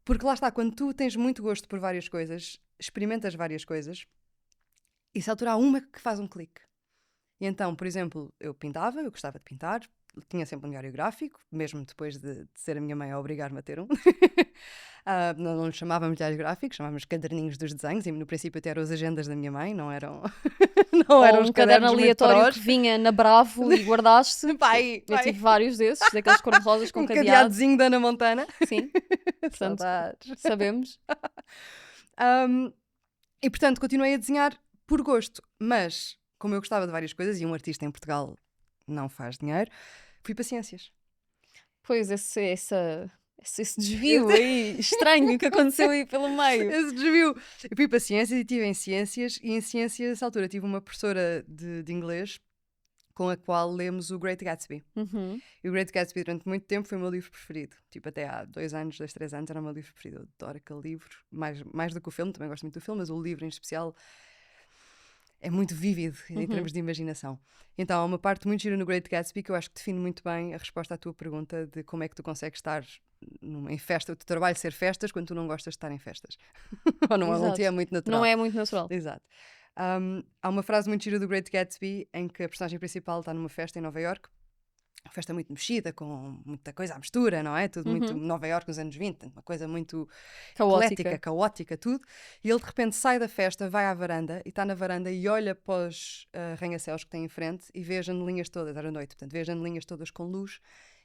[SPEAKER 2] Porque lá está, quando tu tens muito gosto por várias coisas, experimentas várias coisas, e se altura há uma que faz um clique. E então, por exemplo, eu gostava de pintar, tinha sempre um diário gráfico, mesmo depois de ser a minha mãe a obrigar-me a ter um. Não lhe chamávamos diários gráficos, chamávamos caderninhos dos desenhos, e no princípio até eram as agendas da minha mãe, não eram, não eram
[SPEAKER 1] Ou
[SPEAKER 2] os
[SPEAKER 1] um caderno
[SPEAKER 2] cadernos muito
[SPEAKER 1] aleatório
[SPEAKER 2] prós.
[SPEAKER 1] que vinha na Bravo e guardaste.
[SPEAKER 2] Pai.
[SPEAKER 1] Eu tive vários desses, daqueles cor-de-rosas com
[SPEAKER 2] Um
[SPEAKER 1] cadeado.
[SPEAKER 2] cadeadozinho da Ana Montana.
[SPEAKER 1] Sim, portanto,
[SPEAKER 2] Saudades.
[SPEAKER 1] sabemos.
[SPEAKER 2] E portanto continuei a desenhar por gosto, mas como eu gostava de várias coisas e um artista em Portugal não faz dinheiro, fui para ciências.
[SPEAKER 1] Pois, esse desvio aí estranho que aconteceu aí pelo meio.
[SPEAKER 2] Esse desvio. Eu fui para ciências e estive em ciências, e em ciências, nessa altura, tive uma professora de inglês com a qual lemos o Great Gatsby. E o Great Gatsby durante muito tempo foi o meu livro preferido. Tipo, até há 3 anos era o meu livro preferido. Eu adoro aquele livro, mais do que o filme, também gosto muito do filme, mas o livro em especial é muito vívido em termos de imaginação. Então há uma parte muito gira no Great Gatsby que eu acho que define muito bem a resposta à tua pergunta de como é que tu consegues estar em festa. O teu trabalho ser festas quando tu não gostas de estar em festas. Ou não te é muito natural.
[SPEAKER 1] Não é muito natural.
[SPEAKER 2] Exato. Há uma frase muito gira do Great Gatsby em que a personagem principal está numa festa em Nova Iorque, uma festa muito mexida, com muita coisa à mistura, não é? Tudo muito Nova Iorque nos anos 20, uma coisa muito eclética, caótica, tudo. E ele de repente sai da festa, vai à varanda e está na varanda e olha para os arranha-céus que tem em frente e vê as janelinhas todas, era noite, portanto vê as janelinhas todas com luz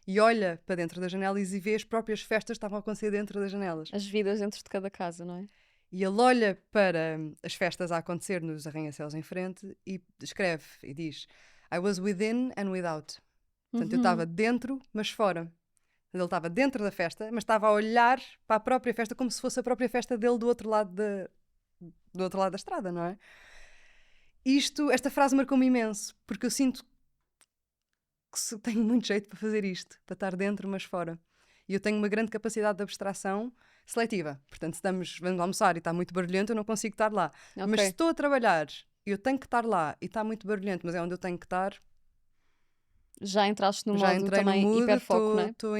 [SPEAKER 2] e olha para dentro das janelas e vê as próprias festas que estavam a acontecer dentro das janelas.
[SPEAKER 1] As vidas dentro de cada casa, não é?
[SPEAKER 2] E ele olha para as festas a acontecer nos arranha-céus em frente e escreve e diz: I was within and without. Portanto, eu estava dentro, mas fora. Ele estava dentro da festa, mas estava a olhar para a própria festa como se fosse a própria festa dele do outro lado da estrada, não é? Esta frase marcou-me imenso, porque eu sinto que tenho muito jeito para fazer isto, para estar dentro, mas fora. E eu tenho uma grande capacidade de abstração seletiva. Portanto, se vamos almoçar e está muito barulhento, eu não consigo estar lá. Okay. Mas se estou a trabalhar e eu tenho que estar lá e está muito barulhento, mas é onde eu tenho que estar...
[SPEAKER 1] Já entraste no modo também hiperfoco, não é?
[SPEAKER 2] Estou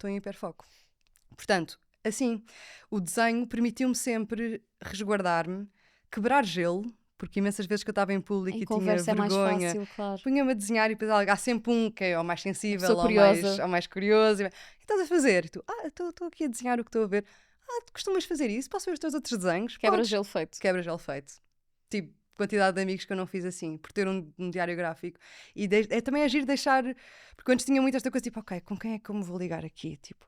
[SPEAKER 2] em hiperfoco. Portanto, assim, o desenho permitiu-me sempre resguardar-me, quebrar gelo, porque imensas vezes que eu estava em público e tinha vergonha,
[SPEAKER 1] mais fácil, claro.
[SPEAKER 2] Punha-me a desenhar e depois há sempre um que é o mais sensível, ou mais curioso. E que estás a fazer? E tu, estou aqui a desenhar o que estou a ver. Tu costumas fazer isso? Posso ver os teus outros desenhos?
[SPEAKER 1] Quebra-gelo feito.
[SPEAKER 2] Quebra-gelo feito. Tipo, quantidade de amigos que eu não fiz assim, por ter um diário gráfico. E também agir deixar... Porque antes tinha muito esta coisa, tipo, ok, com quem é que eu me vou ligar aqui? Tipo...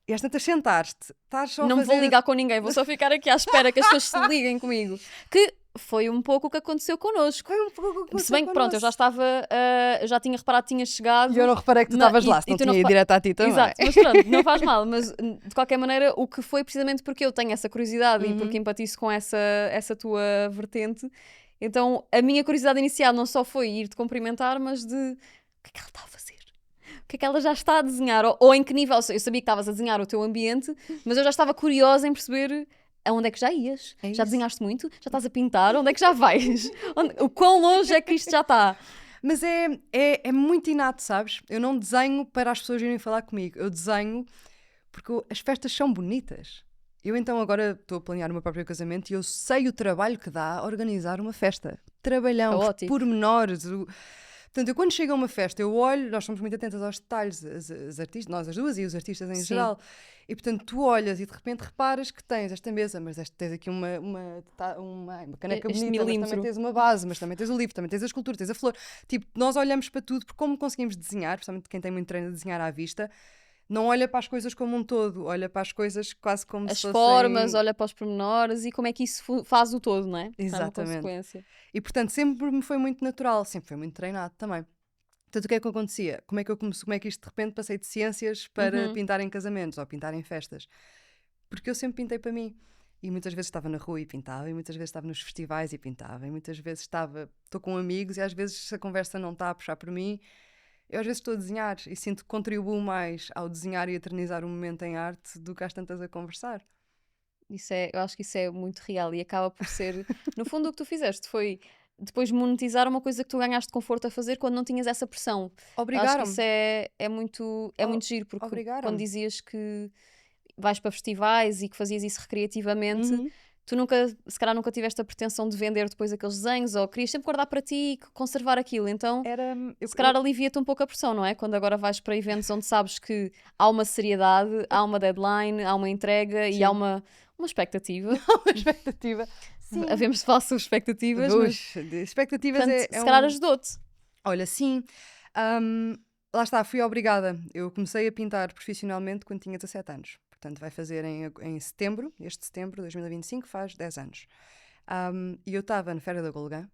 [SPEAKER 2] E às tantas sentaste, estás só
[SPEAKER 1] não vou ligar com ninguém, vou só ficar aqui à espera que as pessoas se liguem comigo. Que foi um pouco o que aconteceu connosco.
[SPEAKER 2] Foi um pouco o que aconteceu.
[SPEAKER 1] Se bem que pronto, eu já estava, já tinha reparado que tinhas chegado.
[SPEAKER 2] E eu não reparei que tu estavas lá, se não tinha ido direto a ti também.
[SPEAKER 1] Exato, mas pronto, não faz mal. Mas de qualquer maneira, o que foi precisamente porque eu tenho essa curiosidade e porque empatizo com essa tua vertente. Então a minha curiosidade inicial não só foi ir-te cumprimentar, mas de o que é que ela está a fazer? O que é que ela já está a desenhar? Ou em que nível? Eu sabia que estavas a desenhar o teu ambiente, mas eu já estava curiosa em perceber aonde é que já ias. Já desenhaste muito? Já estás a pintar? Onde é que já vais? O quão longe é que isto já está?
[SPEAKER 2] Mas é muito inato, sabes? Eu não desenho para as pessoas irem falar comigo. Eu desenho Porque as festas são bonitas. Eu então agora estou a planear o meu próprio casamento e eu sei o trabalho que dá a organizar uma festa. Trabalhão, os
[SPEAKER 1] Caótico.
[SPEAKER 2] pormenores. Portanto, eu quando chego a uma festa, eu olho, nós somos muito atentas aos detalhes, as artistas, nós as duas e os artistas em geral. E portanto, tu olhas e de repente reparas que tens esta mesa, mas tens aqui uma caneca
[SPEAKER 1] Este
[SPEAKER 2] bonita, mas
[SPEAKER 1] milímetro.
[SPEAKER 2] também tens uma base, mas também tens o livro, também tens a escultura, tens a flor. Tipo, nós olhamos para tudo, porque como conseguimos desenhar, principalmente quem tem muito treino a desenhar à vista, não olha para as coisas como um todo, olha para as coisas quase como
[SPEAKER 1] As
[SPEAKER 2] se fossem...
[SPEAKER 1] formas, olha para os pormenores e como é que isso faz o todo, não é? É uma
[SPEAKER 2] Exatamente.
[SPEAKER 1] consequência.
[SPEAKER 2] E portanto sempre me foi muito natural, sempre foi muito treinado também. Portanto, o que é que acontecia? Como é que isto de repente passei de ciências para pintar em casamentos ou pintar em festas? Porque eu sempre pintei para mim. E muitas vezes estava na rua e pintava, e muitas vezes estava nos festivais e pintava, e muitas vezes estou com amigos e às vezes se a conversa não está a puxar por mim, eu às vezes estou a desenhar e sinto que contribuo mais ao desenhar e eternizar o momento em arte do que às tantas a conversar.
[SPEAKER 1] Eu acho que isso é muito real e acaba por ser, no fundo, o que tu fizeste foi depois monetizar uma coisa que tu ganhaste conforto a fazer quando não tinhas essa pressão. Eu acho que isso é muito giro, porque quando
[SPEAKER 2] Obrigaram-me.
[SPEAKER 1] dizias que vais para festivais e que fazias isso recreativamente,
[SPEAKER 2] Uhum.
[SPEAKER 1] tu nunca, se calhar nunca tiveste a pretensão de vender depois aqueles desenhos, ou querias sempre guardar para ti e conservar aquilo, então
[SPEAKER 2] Era,
[SPEAKER 1] se calhar alivia-te um pouco a pressão, não é? Quando agora vais para eventos onde sabes que há uma seriedade, há uma deadline, há uma entrega e há uma expectativa.
[SPEAKER 2] uma expectativa. Sim.
[SPEAKER 1] Havemos de falar sobre expectativas, mas
[SPEAKER 2] De expectativas
[SPEAKER 1] portanto,
[SPEAKER 2] é
[SPEAKER 1] se calhar ajudou-te.
[SPEAKER 2] Olha, sim. Lá está, fui obrigada. Eu comecei a pintar profissionalmente quando tinha 17 anos. Portanto, vai fazer em setembro, este setembro de 2025, faz 10 anos. E eu estava na Feira da Golgã.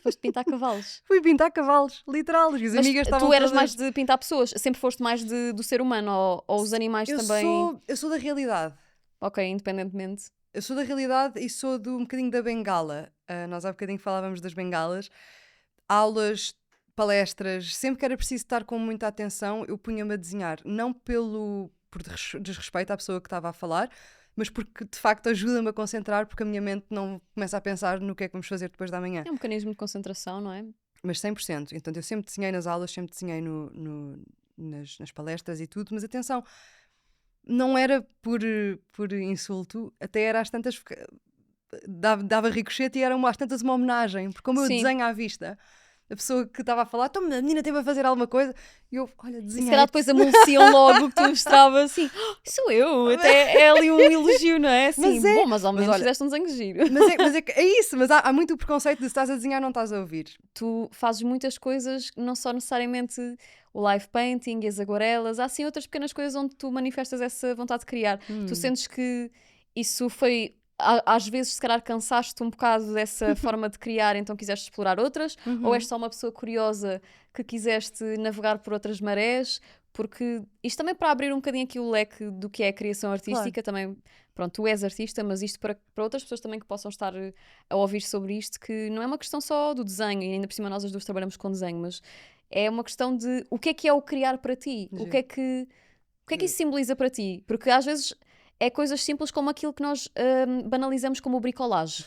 [SPEAKER 1] Foste pintar cavalos.
[SPEAKER 2] Fui pintar cavalos, literal. As
[SPEAKER 1] Mas
[SPEAKER 2] amigas estavam
[SPEAKER 1] tu eras
[SPEAKER 2] todas...
[SPEAKER 1] mais de pintar pessoas? Sempre foste mais do ser humano ou os animais também?
[SPEAKER 2] Eu sou da realidade.
[SPEAKER 1] Ok, independentemente.
[SPEAKER 2] Eu sou da realidade e sou um bocadinho da bengala. Nós há bocadinho falávamos das bengalas. Aulas, palestras, sempre que era preciso estar com muita atenção, eu punha-me a desenhar. Não por desrespeito à pessoa que estava a falar, mas porque de facto ajuda-me a concentrar, porque a minha mente não começa a pensar no que é que vamos fazer depois da manhã.
[SPEAKER 1] É um mecanismo de concentração, não é?
[SPEAKER 2] Mas 100%. Então eu sempre desenhei nas aulas, sempre desenhei nas palestras e tudo, mas atenção, não era por insulto, até era às tantas... Dava ricochete e era às tantas uma homenagem, porque como eu
[SPEAKER 1] Sim.
[SPEAKER 2] desenho à vista, a pessoa que estava a falar, então a menina teve a fazer alguma coisa, e eu, olha,
[SPEAKER 1] E
[SPEAKER 2] desenhei.
[SPEAKER 1] se calhar depois amoleciam logo que tu mostravas assim, sou eu, até é ali um elogio, não é? Assim, bom, mas ao menos
[SPEAKER 2] olha,
[SPEAKER 1] fizeste um desenho giro.
[SPEAKER 2] Mas é isso, mas há muito o preconceito de se estás a desenhar não estás a ouvir.
[SPEAKER 1] Tu fazes muitas coisas, não só necessariamente o live painting e as aguarelas, há sim outras pequenas coisas onde tu manifestas essa vontade de criar. Tu sentes que isso foi... Às vezes, se calhar, cansaste um bocado dessa forma de criar, então quiseste explorar outras? Ou és só uma pessoa curiosa que quiseste navegar por outras marés? Porque isto também para abrir um bocadinho aqui o leque do que é a criação artística, também, pronto, tu és artista, mas isto para outras pessoas também que possam estar a ouvir sobre isto, que não é uma questão só do desenho, e ainda por cima nós as duas trabalhamos com desenho, mas é uma questão de o que é o criar para ti? O que é que isso simboliza para ti? Porque às vezes... é coisas simples como aquilo que nós banalizamos como bricolagem.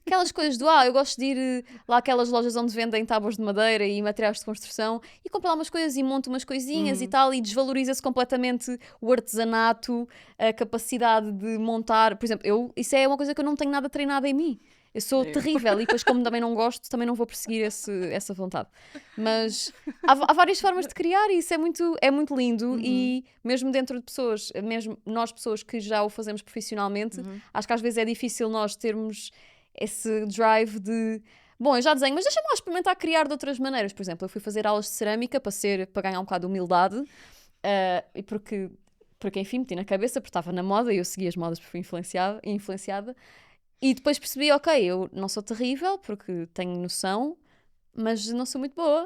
[SPEAKER 1] Aquelas coisas do, eu gosto de ir lá àquelas lojas onde vendem tábuas de madeira e materiais de construção e compro lá umas coisas e monto umas coisinhas e tal, e desvaloriza-se completamente o artesanato, a capacidade de montar. Por exemplo, isso é uma coisa que eu não tenho nada treinada em mim. Eu sou terrível e depois, como também não gosto, também não vou perseguir essa vontade. Mas há várias formas de criar e isso é muito lindo. E mesmo dentro de pessoas, mesmo nós pessoas que já o fazemos profissionalmente, acho que às vezes é difícil nós termos esse drive de... Bom, eu já desenho, mas deixa-me lá experimentar criar de outras maneiras. Por exemplo, eu fui fazer aulas de cerâmica para ganhar um bocado de humildade e porque enfim, meti na cabeça, porque estava na moda e eu segui as modas porque fui influenciada. E depois percebi, ok, eu não sou terrível porque tenho noção, mas não sou muito boa.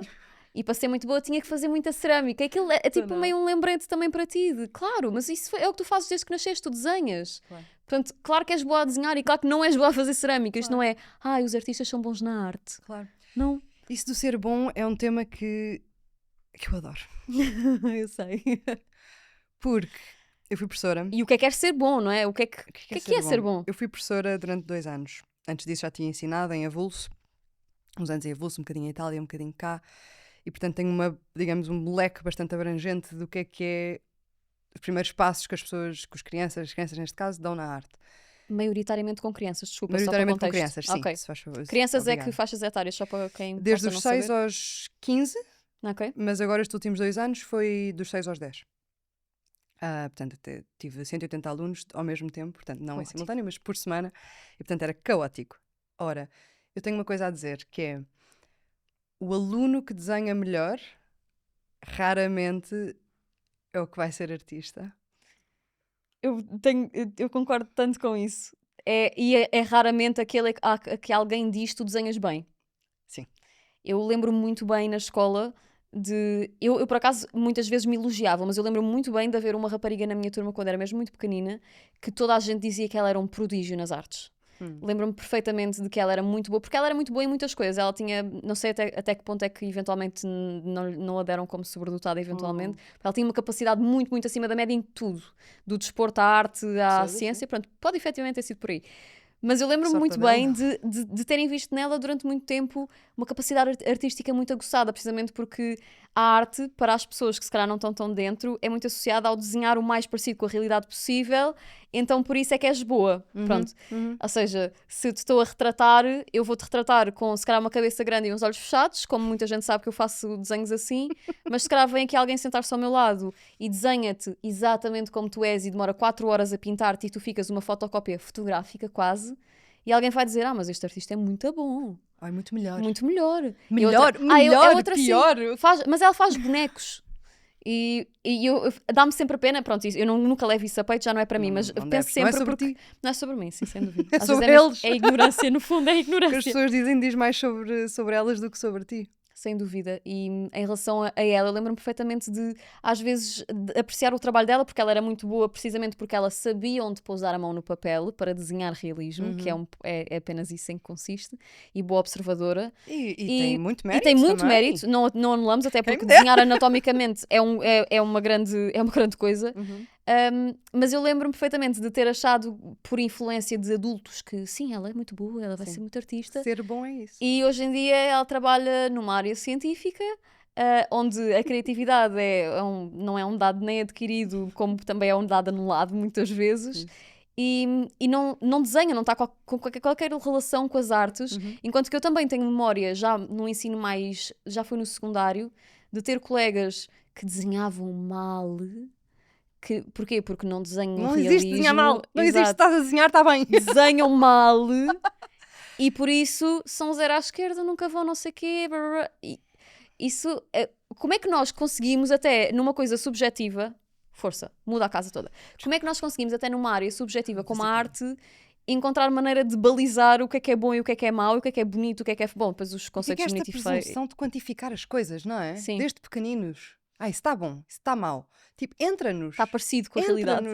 [SPEAKER 1] E para ser muito boa tinha que fazer muita cerâmica. Aquilo é tipo meio um lembrete também para ti. Claro, mas isso é o que tu fazes desde que nasceste, tu desenhas. Claro. Portanto, claro que és boa a desenhar e claro que não és boa a fazer cerâmica. Isto não é, os artistas são bons na arte.
[SPEAKER 2] Claro.
[SPEAKER 1] Não.
[SPEAKER 2] Isso do ser bom é um tema que eu adoro.
[SPEAKER 1] Eu sei.
[SPEAKER 2] Porque eu fui professora.
[SPEAKER 1] E o que é ser bom, não é? O que é ser bom?
[SPEAKER 2] Eu fui professora durante 2 anos. Antes disso já tinha ensinado em avulso. Uns anos em avulso, um bocadinho em Itália, um bocadinho cá. E portanto tenho digamos, um leque bastante abrangente do que é os primeiros passos que as crianças neste caso, dão na arte.
[SPEAKER 1] Maioritariamente com crianças, desculpa,
[SPEAKER 2] Maioritariamente
[SPEAKER 1] só para
[SPEAKER 2] com crianças, sim.
[SPEAKER 1] Okay.
[SPEAKER 2] Se faz favor,
[SPEAKER 1] Crianças
[SPEAKER 2] obrigada.
[SPEAKER 1] é que faixas etárias, só para quem
[SPEAKER 2] desde
[SPEAKER 1] possa
[SPEAKER 2] os
[SPEAKER 1] não
[SPEAKER 2] 6
[SPEAKER 1] saber?
[SPEAKER 2] aos 15,
[SPEAKER 1] Ok.
[SPEAKER 2] mas agora estes últimos 2 anos foi dos 6 aos 10. Portanto, tive 180 alunos ao mesmo tempo, portanto, não em simultâneo, mas por semana, e portanto era caótico. Ora, eu tenho uma coisa a dizer, que é o aluno que desenha melhor raramente é o que vai ser artista.
[SPEAKER 1] Eu concordo tanto com isso. É raramente aquele que alguém diz tu desenhas bem.
[SPEAKER 2] Sim.
[SPEAKER 1] Eu lembro-me muito bem na escola de... Eu, por acaso, muitas vezes me elogiava, mas eu lembro-me muito bem de haver uma rapariga na minha turma, quando era mesmo muito pequenina, que toda a gente dizia que ela era um prodígio nas artes. Lembro-me perfeitamente de que ela era muito boa, porque ela era muito boa em muitas coisas. Ela tinha, não sei até que ponto é que eventualmente não a deram como sobredotada eventualmente. Ela tinha uma capacidade muito, muito acima da média em tudo. Do desporto à arte, à ciência, pronto, pode efetivamente ter sido por aí. Mas eu lembro-me muito bem de terem visto nela durante muito tempo uma capacidade artística muito aguçada, precisamente porque a arte, para as pessoas que se calhar não estão tão dentro, é muito associada ao desenhar o mais parecido com a realidade possível, então por isso é que és boa. Pronto. Ou seja, se eu te estou a retratar, eu vou-te retratar com se calhar uma cabeça grande e uns olhos fechados, como muita gente sabe que eu faço desenhos assim, mas se calhar vem aqui alguém sentar-se ao meu lado e desenha-te exatamente como tu és e demora 4 horas a pintar-te e tu ficas uma fotocópia fotográfica quase, e alguém vai dizer, mas este artista é muito bom.
[SPEAKER 2] Ai, muito melhor.
[SPEAKER 1] Muito melhor.
[SPEAKER 2] Melhor, pior.
[SPEAKER 1] Mas ela faz bonecos. E dá-me sempre a pena, pronto, eu nunca levo isso a peito, já não é para mim, mas penso sempre...
[SPEAKER 2] Não é sobre ti.
[SPEAKER 1] Não é sobre mim, sim, sem dúvida.
[SPEAKER 2] É sobre eles.
[SPEAKER 1] É ignorância, no fundo é ignorância.
[SPEAKER 2] Porque as pessoas dizem diz mais sobre elas do que sobre ti.
[SPEAKER 1] Sem dúvida. E em relação a ela, eu lembro-me perfeitamente de, às vezes, de apreciar o trabalho dela, porque ela era muito boa, precisamente porque ela sabia onde pousar a mão no papel para desenhar realismo, que é apenas isso em que consiste, e boa observadora.
[SPEAKER 2] E tem muito mérito.
[SPEAKER 1] E tem muito
[SPEAKER 2] também.
[SPEAKER 1] Mérito, não anulamos, até porque desenhar anatomicamente é uma grande coisa. Mas eu lembro-me perfeitamente de ter achado, por influência de adultos, que sim, ela é muito boa, ela vai ser muito artista.
[SPEAKER 2] Ser bom é isso.
[SPEAKER 1] E hoje em dia ela trabalha numa área científica, onde a criatividade não é um dado nem adquirido, como também é um dado anulado muitas vezes. E não desenha, não está com qualquer relação com as artes. Enquanto que eu também tenho memória, já no ensino já foi no secundário, de ter colegas que desenhavam mal. Porquê? Porque não desenham
[SPEAKER 2] não
[SPEAKER 1] realismo.
[SPEAKER 2] Existe desenhar mal. Não existe, estás a desenhar, está bem.
[SPEAKER 1] Desenham mal e por isso são zero à esquerda, nunca vão não sei o quê. Blá, blá, blá. Isso, como é que nós conseguimos até numa coisa subjetiva, força, muda a casa toda, como é que nós conseguimos até numa área subjetiva como a arte encontrar maneira de balizar o que é bom e o que é mau, e o que é bonito, o que é bom, depois os conceitos bonitos e feios.
[SPEAKER 2] Esta presunção de quantificar as coisas, não é?
[SPEAKER 1] Sim.
[SPEAKER 2] Desde pequeninos. Isso está bom, isso está mau. Tipo, entra-nos.
[SPEAKER 1] Está parecido com a realidade.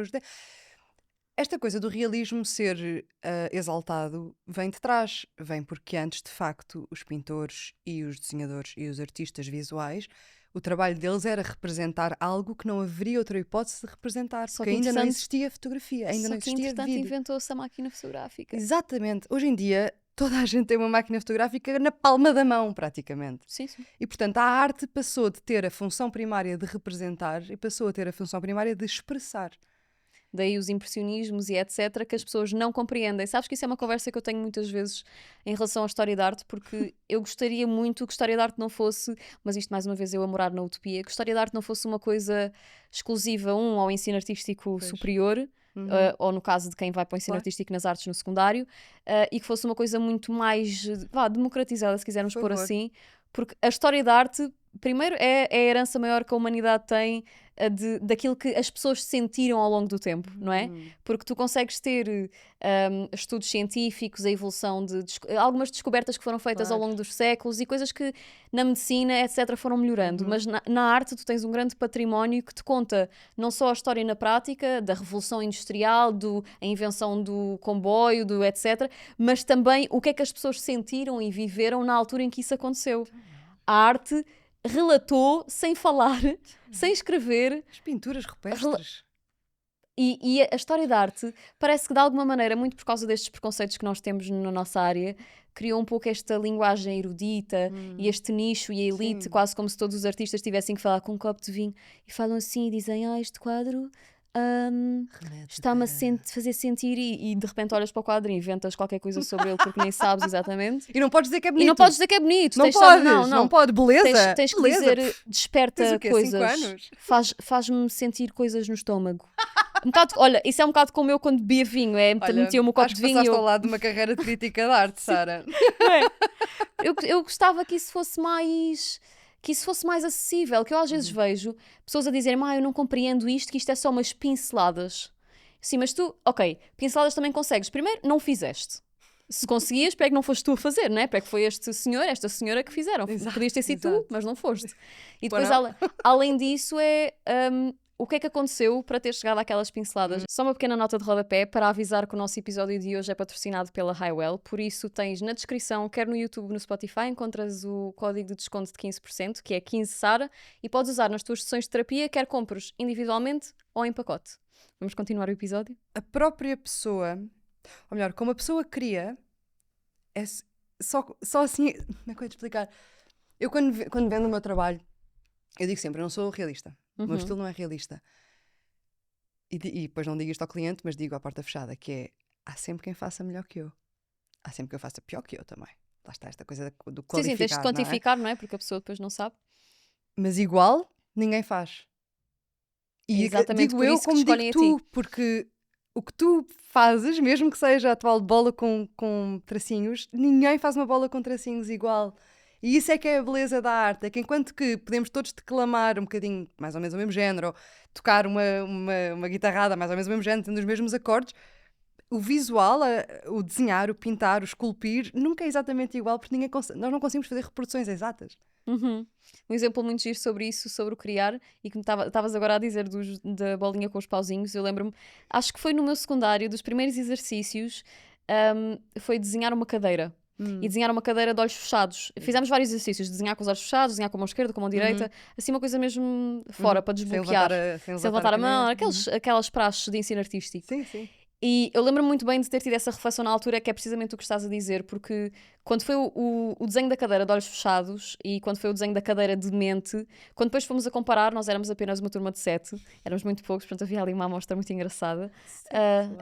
[SPEAKER 2] Esta coisa do realismo ser exaltado vem de trás. Vem porque antes, de facto, os pintores e os desenhadores e os artistas visuais, o trabalho deles era representar algo que não haveria outra hipótese de representar. Porque ainda não existia fotografia, ainda não existia vídeo.
[SPEAKER 1] Inventou-se a máquina fotográfica.
[SPEAKER 2] Exatamente. Hoje em dia, toda a gente tem uma máquina fotográfica na palma da mão, praticamente.
[SPEAKER 1] Sim.
[SPEAKER 2] E, portanto, a arte passou de ter a função primária de representar e passou a ter a função primária de expressar.
[SPEAKER 1] Daí os impressionismos e etc, que as pessoas não compreendem. Sabes que isso é uma conversa que eu tenho muitas vezes em relação à história da arte, porque eu gostaria muito que história da arte não fosse, mas isto mais uma vez eu a morar na utopia, que história da arte não fosse uma coisa exclusiva, ao ensino artístico superior, ou no caso de quem vai para o ensino artístico nas artes no secundário, e que fosse uma coisa muito mais democratizada, se quisermos pôr assim, porque a história da arte, primeiro, é a herança maior que a humanidade tem daquilo que as pessoas sentiram ao longo do tempo, não é? Porque tu consegues ter estudos científicos, a evolução de algumas descobertas que foram feitas ao longo dos séculos e coisas que na medicina, etc., foram melhorando. Mas na arte tu tens um grande património que te conta não só a história na prática, da Revolução Industrial, a invenção do comboio, do etc., mas também o que é que as pessoas sentiram e viveram na altura em que isso aconteceu. A arte relatou, sem falar, sem escrever.
[SPEAKER 2] As pinturas rupestres.
[SPEAKER 1] E a história da arte parece que de alguma maneira, muito por causa destes preconceitos que nós temos na nossa área, criou um pouco esta linguagem erudita e este nicho e a elite,
[SPEAKER 2] Sim.
[SPEAKER 1] quase como se todos os artistas tivessem que falar com um copo de vinho e falam assim e dizem, este quadro está-me a fazer sentir e de repente olhas para o quadro e inventas qualquer coisa sobre ele porque nem sabes exatamente.
[SPEAKER 2] E não podes dizer que é
[SPEAKER 1] E
[SPEAKER 2] bonito.
[SPEAKER 1] não podes dizer que é bonito.
[SPEAKER 2] Não
[SPEAKER 1] tens
[SPEAKER 2] podes,
[SPEAKER 1] não
[SPEAKER 2] pode. Beleza.
[SPEAKER 1] Tens que
[SPEAKER 2] beleza.
[SPEAKER 1] dizer,
[SPEAKER 2] Tens
[SPEAKER 1] desperta
[SPEAKER 2] o quê? 5
[SPEAKER 1] coisas,
[SPEAKER 2] anos?
[SPEAKER 1] faz-me sentir coisas no estômago. Um bocado, olha, isso é um bocado como eu quando bebia vinho,
[SPEAKER 2] Olha,
[SPEAKER 1] metia-me um copo
[SPEAKER 2] acho
[SPEAKER 1] de
[SPEAKER 2] que
[SPEAKER 1] vinho e
[SPEAKER 2] passaste
[SPEAKER 1] eu...
[SPEAKER 2] ao lado de uma carreira de crítica de arte, Sara.
[SPEAKER 1] Não é? Eu gostava que isso fosse mais acessível, que eu às vezes vejo pessoas a dizerem, eu não compreendo isto, que isto é só umas pinceladas. Sim, mas tu, ok, pinceladas também consegues. Primeiro, não fizeste. Se conseguias, para que não foste tu a fazer, não é? Para que foi este senhor, esta senhora que fizeram.
[SPEAKER 2] Exato,
[SPEAKER 1] Podias ter sido
[SPEAKER 2] exato.
[SPEAKER 1] tu, mas não foste. E
[SPEAKER 2] Pois
[SPEAKER 1] depois,
[SPEAKER 2] não?
[SPEAKER 1] além disso, o que é que aconteceu para ter chegado àquelas pinceladas? Só uma pequena nota de rodapé para avisar que o nosso episódio de hoje é patrocinado pela Highwell, por isso tens na descrição, quer no YouTube, no Spotify, encontras o código de desconto de 15%, que é 15SARA, e podes usar nas tuas sessões de terapia, quer compres individualmente ou em pacote. Vamos continuar o episódio?
[SPEAKER 2] A própria pessoa, ou melhor, como a pessoa cria, é só assim. Como é que eu ia te explicar? Eu, quando vendo o meu trabalho, eu digo sempre: eu não sou realista. O meu estilo não é realista. E depois não digo isto ao cliente, mas digo à porta fechada: que é, há sempre quem faça melhor que eu. Há sempre quem faça pior que eu também. Lá está esta coisa do qualificar.
[SPEAKER 1] Sim, tens de quantificar, não é? Porque a pessoa depois não sabe.
[SPEAKER 2] Mas igual, ninguém faz. E
[SPEAKER 1] exatamente
[SPEAKER 2] digo
[SPEAKER 1] por
[SPEAKER 2] eu
[SPEAKER 1] isso que
[SPEAKER 2] como
[SPEAKER 1] te escolhem
[SPEAKER 2] digo
[SPEAKER 1] a
[SPEAKER 2] tu,
[SPEAKER 1] ti.
[SPEAKER 2] porque o que tu fazes, mesmo que seja a atual bola com tracinhos, ninguém faz uma bola com tracinhos igual. E isso é que é a beleza da arte, é que enquanto que podemos todos declamar um bocadinho, mais ou menos o mesmo género, ou tocar uma guitarrada mais ou menos o mesmo género, tendo os mesmos acordes, o visual, o desenhar, o pintar, o esculpir, nunca é exatamente igual, porque nós não conseguimos fazer reproduções exatas.
[SPEAKER 1] Um exemplo muito giro sobre isso, sobre o criar, e que estavas agora a dizer da bolinha com os pauzinhos, eu lembro-me, acho que foi no meu secundário, dos primeiros exercícios, foi desenhar uma cadeira. E desenhar uma cadeira de olhos fechados. Fizemos vários exercícios, desenhar com os olhos fechados, desenhar com a mão esquerda, com a mão direita, assim uma coisa mesmo fora, para desbloquear. Sem levantar a mão, aquelas praxes de ensino artístico.
[SPEAKER 2] Sim, sim.
[SPEAKER 1] E eu lembro-me muito bem de ter tido essa reflexão na altura, que é precisamente o que estás a dizer, porque quando foi o desenho da cadeira de olhos fechados e quando foi o desenho da cadeira de mente, quando depois fomos a comparar, nós éramos apenas uma turma de 7, éramos muito poucos, portanto havia ali uma amostra muito engraçada.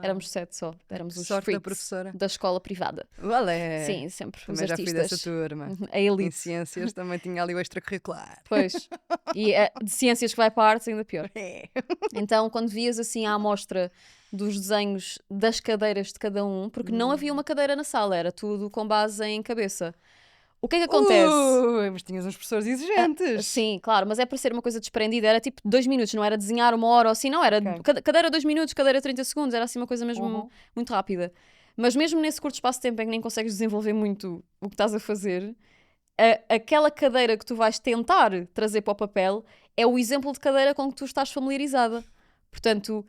[SPEAKER 1] Éramos 7 só, éramos os
[SPEAKER 2] Sorte da
[SPEAKER 1] freaks
[SPEAKER 2] professora.
[SPEAKER 1] da escola privada.
[SPEAKER 2] Olé!
[SPEAKER 1] Sim, sempre os
[SPEAKER 2] Também já fui
[SPEAKER 1] artistas.
[SPEAKER 2] dessa turma.
[SPEAKER 1] A elite.
[SPEAKER 2] Em ciências também tinha ali o extracurricular.
[SPEAKER 1] Pois. E de ciências que vai para artes ainda pior.
[SPEAKER 2] É.
[SPEAKER 1] Então, quando vias assim a amostra dos desenhos das cadeiras de cada um, porque não havia uma cadeira na sala, era tudo com base em cabeça. O que é que acontece?
[SPEAKER 2] Mas tinhas uns professores exigentes.
[SPEAKER 1] Sim, claro, mas é para ser uma coisa desprendida, era tipo 2 minutos, não era desenhar 1 hora ou assim, não, era cadeira 2 minutos, cadeira 30 segundos, era assim uma coisa mesmo muito rápida. Mas mesmo nesse curto espaço de tempo em que nem consegues desenvolver muito o que estás a fazer, aquela cadeira que tu vais tentar trazer para o papel é o exemplo de cadeira com que tu estás familiarizada. Portanto,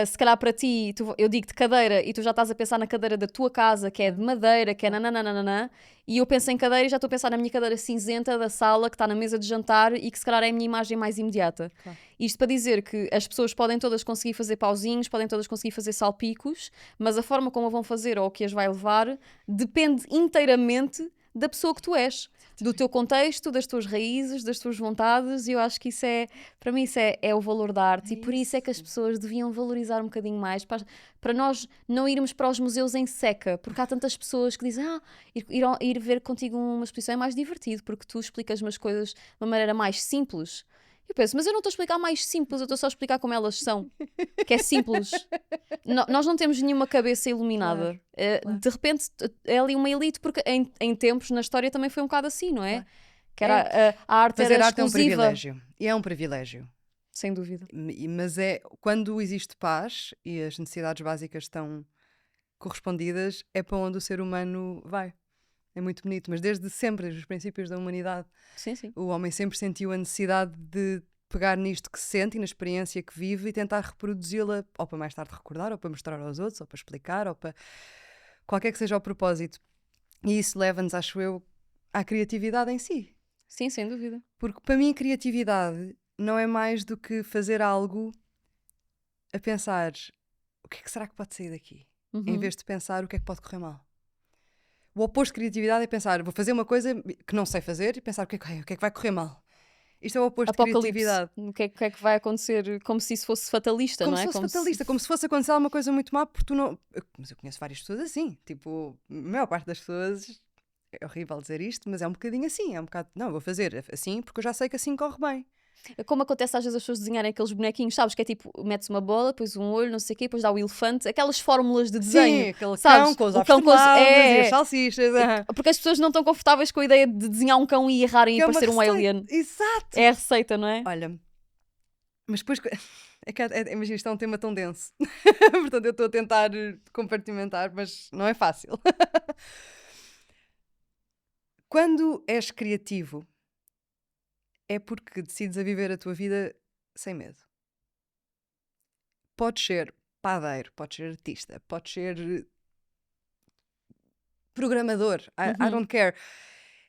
[SPEAKER 1] se calhar para ti, eu digo-te cadeira e tu já estás a pensar na cadeira da tua casa, que é de madeira, que é nananana, e eu penso em cadeira e já estou a pensar na minha cadeira cinzenta da sala, que está na mesa de jantar e que se calhar é a minha imagem mais imediata. Claro. Isto para dizer que as pessoas podem todas conseguir fazer pauzinhos, podem todas conseguir fazer salpicos, mas a forma como a vão fazer ou o que as vai levar depende inteiramente da pessoa que tu és, do teu contexto, das tuas raízes, das tuas vontades, e eu acho que isso para mim isso é o valor da arte, e por isso é que as pessoas deviam valorizar um bocadinho mais, para nós não irmos para os museus em seca, porque há tantas pessoas que dizem, ir ver contigo uma exposição é mais divertido, porque tu explicas umas coisas de uma maneira mais simples. Eu penso, mas eu não estou a explicar mais simples, eu estou só a explicar como elas são, que é simples. Nós não temos nenhuma cabeça iluminada. Claro. De repente é ali uma elite, porque em tempos na história também foi um bocado assim, não é? Claro. Que era, a arte
[SPEAKER 2] fazer
[SPEAKER 1] era
[SPEAKER 2] arte
[SPEAKER 1] exclusiva.
[SPEAKER 2] É um privilégio. E é um privilégio.
[SPEAKER 1] Sem dúvida.
[SPEAKER 2] Mas quando existe paz e as necessidades básicas estão correspondidas, é para onde o ser humano vai. É muito bonito, mas desde sempre, desde os princípios da humanidade,
[SPEAKER 1] sim.
[SPEAKER 2] O homem sempre sentiu a necessidade de pegar nisto que se sente e na experiência que vive e tentar reproduzi-la, ou para mais tarde recordar, ou para mostrar aos outros, ou para explicar, ou para qualquer que seja o propósito. E isso leva-nos, acho eu, à criatividade em si.
[SPEAKER 1] Sim, sem dúvida.
[SPEAKER 2] Porque para mim criatividade não é mais do que fazer algo a pensar o que é que será que pode sair daqui, em vez de pensar o que é que pode correr mal. O oposto de criatividade é pensar, vou fazer uma coisa que não sei fazer e pensar o que é que vai correr mal. Isto é o oposto de criatividade.
[SPEAKER 1] O que é que vai acontecer, como se isso fosse fatalista,
[SPEAKER 2] Como
[SPEAKER 1] não é?
[SPEAKER 2] se fosse fatalista, como se fosse acontecer alguma coisa muito má, porque tu não... Mas eu conheço várias pessoas assim, tipo, a maior parte das pessoas, é horrível dizer isto, mas é um bocadinho assim, é um bocado, não, vou fazer assim porque eu já sei que assim corre bem.
[SPEAKER 1] Como acontece às vezes as pessoas desenharem aqueles bonequinhos, sabes? Que é tipo, metes uma bola, depois um olho, não sei o quê, depois dá o elefante, aquelas fórmulas de desenho.
[SPEAKER 2] Sim, aquele
[SPEAKER 1] sabes?
[SPEAKER 2] cão com os
[SPEAKER 1] O
[SPEAKER 2] ovos
[SPEAKER 1] cão com os...
[SPEAKER 2] e as salsichas.
[SPEAKER 1] Porque as pessoas não estão confortáveis com a ideia de desenhar um cão e errarem e
[SPEAKER 2] Que é uma
[SPEAKER 1] parecer um
[SPEAKER 2] receita.
[SPEAKER 1] alien.
[SPEAKER 2] Exato.
[SPEAKER 1] É a receita, não é?
[SPEAKER 2] Olha, mas depois... imagina, isto é um tema tão denso. Portanto, eu estou a tentar compartimentar, mas não é fácil. Quando és criativo, é porque decides a viver a tua vida sem medo. Podes ser padeiro, podes ser artista, podes ser programador, I don't care.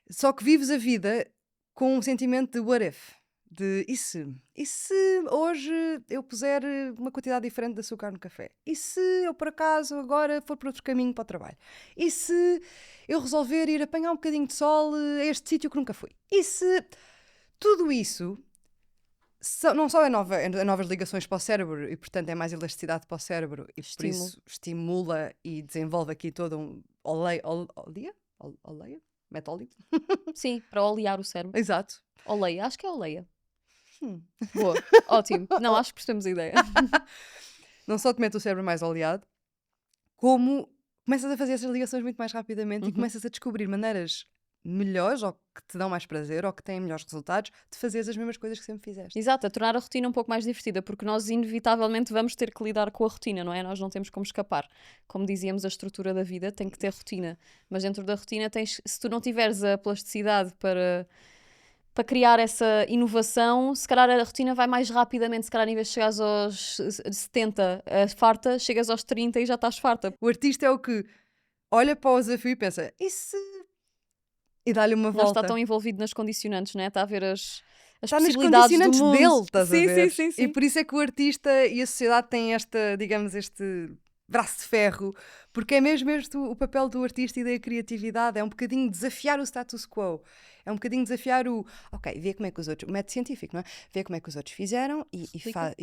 [SPEAKER 2] Só que vives a vida com um sentimento de what if? De e se hoje eu puser uma quantidade diferente de açúcar no café? E se eu por acaso agora for por outro caminho para o trabalho? E se eu resolver ir apanhar um bocadinho de sol a este sítio que nunca fui? E se tudo isso não só é novas ligações para o cérebro e portanto é mais elasticidade para o cérebro e por isso estimula e desenvolve aqui todo um oleia? Mete óleo?
[SPEAKER 1] Sim, para olear o cérebro.
[SPEAKER 2] Exato.
[SPEAKER 1] Oleia, acho que é oleia. Boa, ótimo. Não, acho que percebemos a ideia.
[SPEAKER 2] Não só te mete o cérebro mais oleado, como começas a fazer essas ligações muito mais rapidamente e começas a descobrir maneiras melhores, ou que te dão mais prazer, ou que têm melhores resultados, de fazeres as mesmas coisas que sempre fizeste.
[SPEAKER 1] Exato, a tornar a rotina um pouco mais divertida, porque nós inevitavelmente vamos ter que lidar com a rotina, não é? Nós não temos como escapar. Como dizíamos, a estrutura da vida tem que ter rotina, mas dentro da rotina se tu não tiveres a plasticidade para criar essa inovação, se calhar a rotina vai mais rapidamente, se calhar em vez de chegares aos 70 farta, chegas aos 30 e já estás farta.
[SPEAKER 2] O artista é o que olha para o desafio e pensa, e se... E dá-lhe uma volta.
[SPEAKER 1] Não está tão envolvido nas condicionantes, não é? Está a ver as
[SPEAKER 2] está nas
[SPEAKER 1] possibilidades
[SPEAKER 2] condicionantes
[SPEAKER 1] do mundo.
[SPEAKER 2] dele, estás a ver?
[SPEAKER 1] Sim.
[SPEAKER 2] E por isso é que o artista e a sociedade têm esta, digamos, este braço de ferro, porque é mesmo o papel do artista e da criatividade, é um bocadinho desafiar o status quo, é um bocadinho desafiar vê como é que os outros, o método científico, não é? Vê como é que os outros fizeram e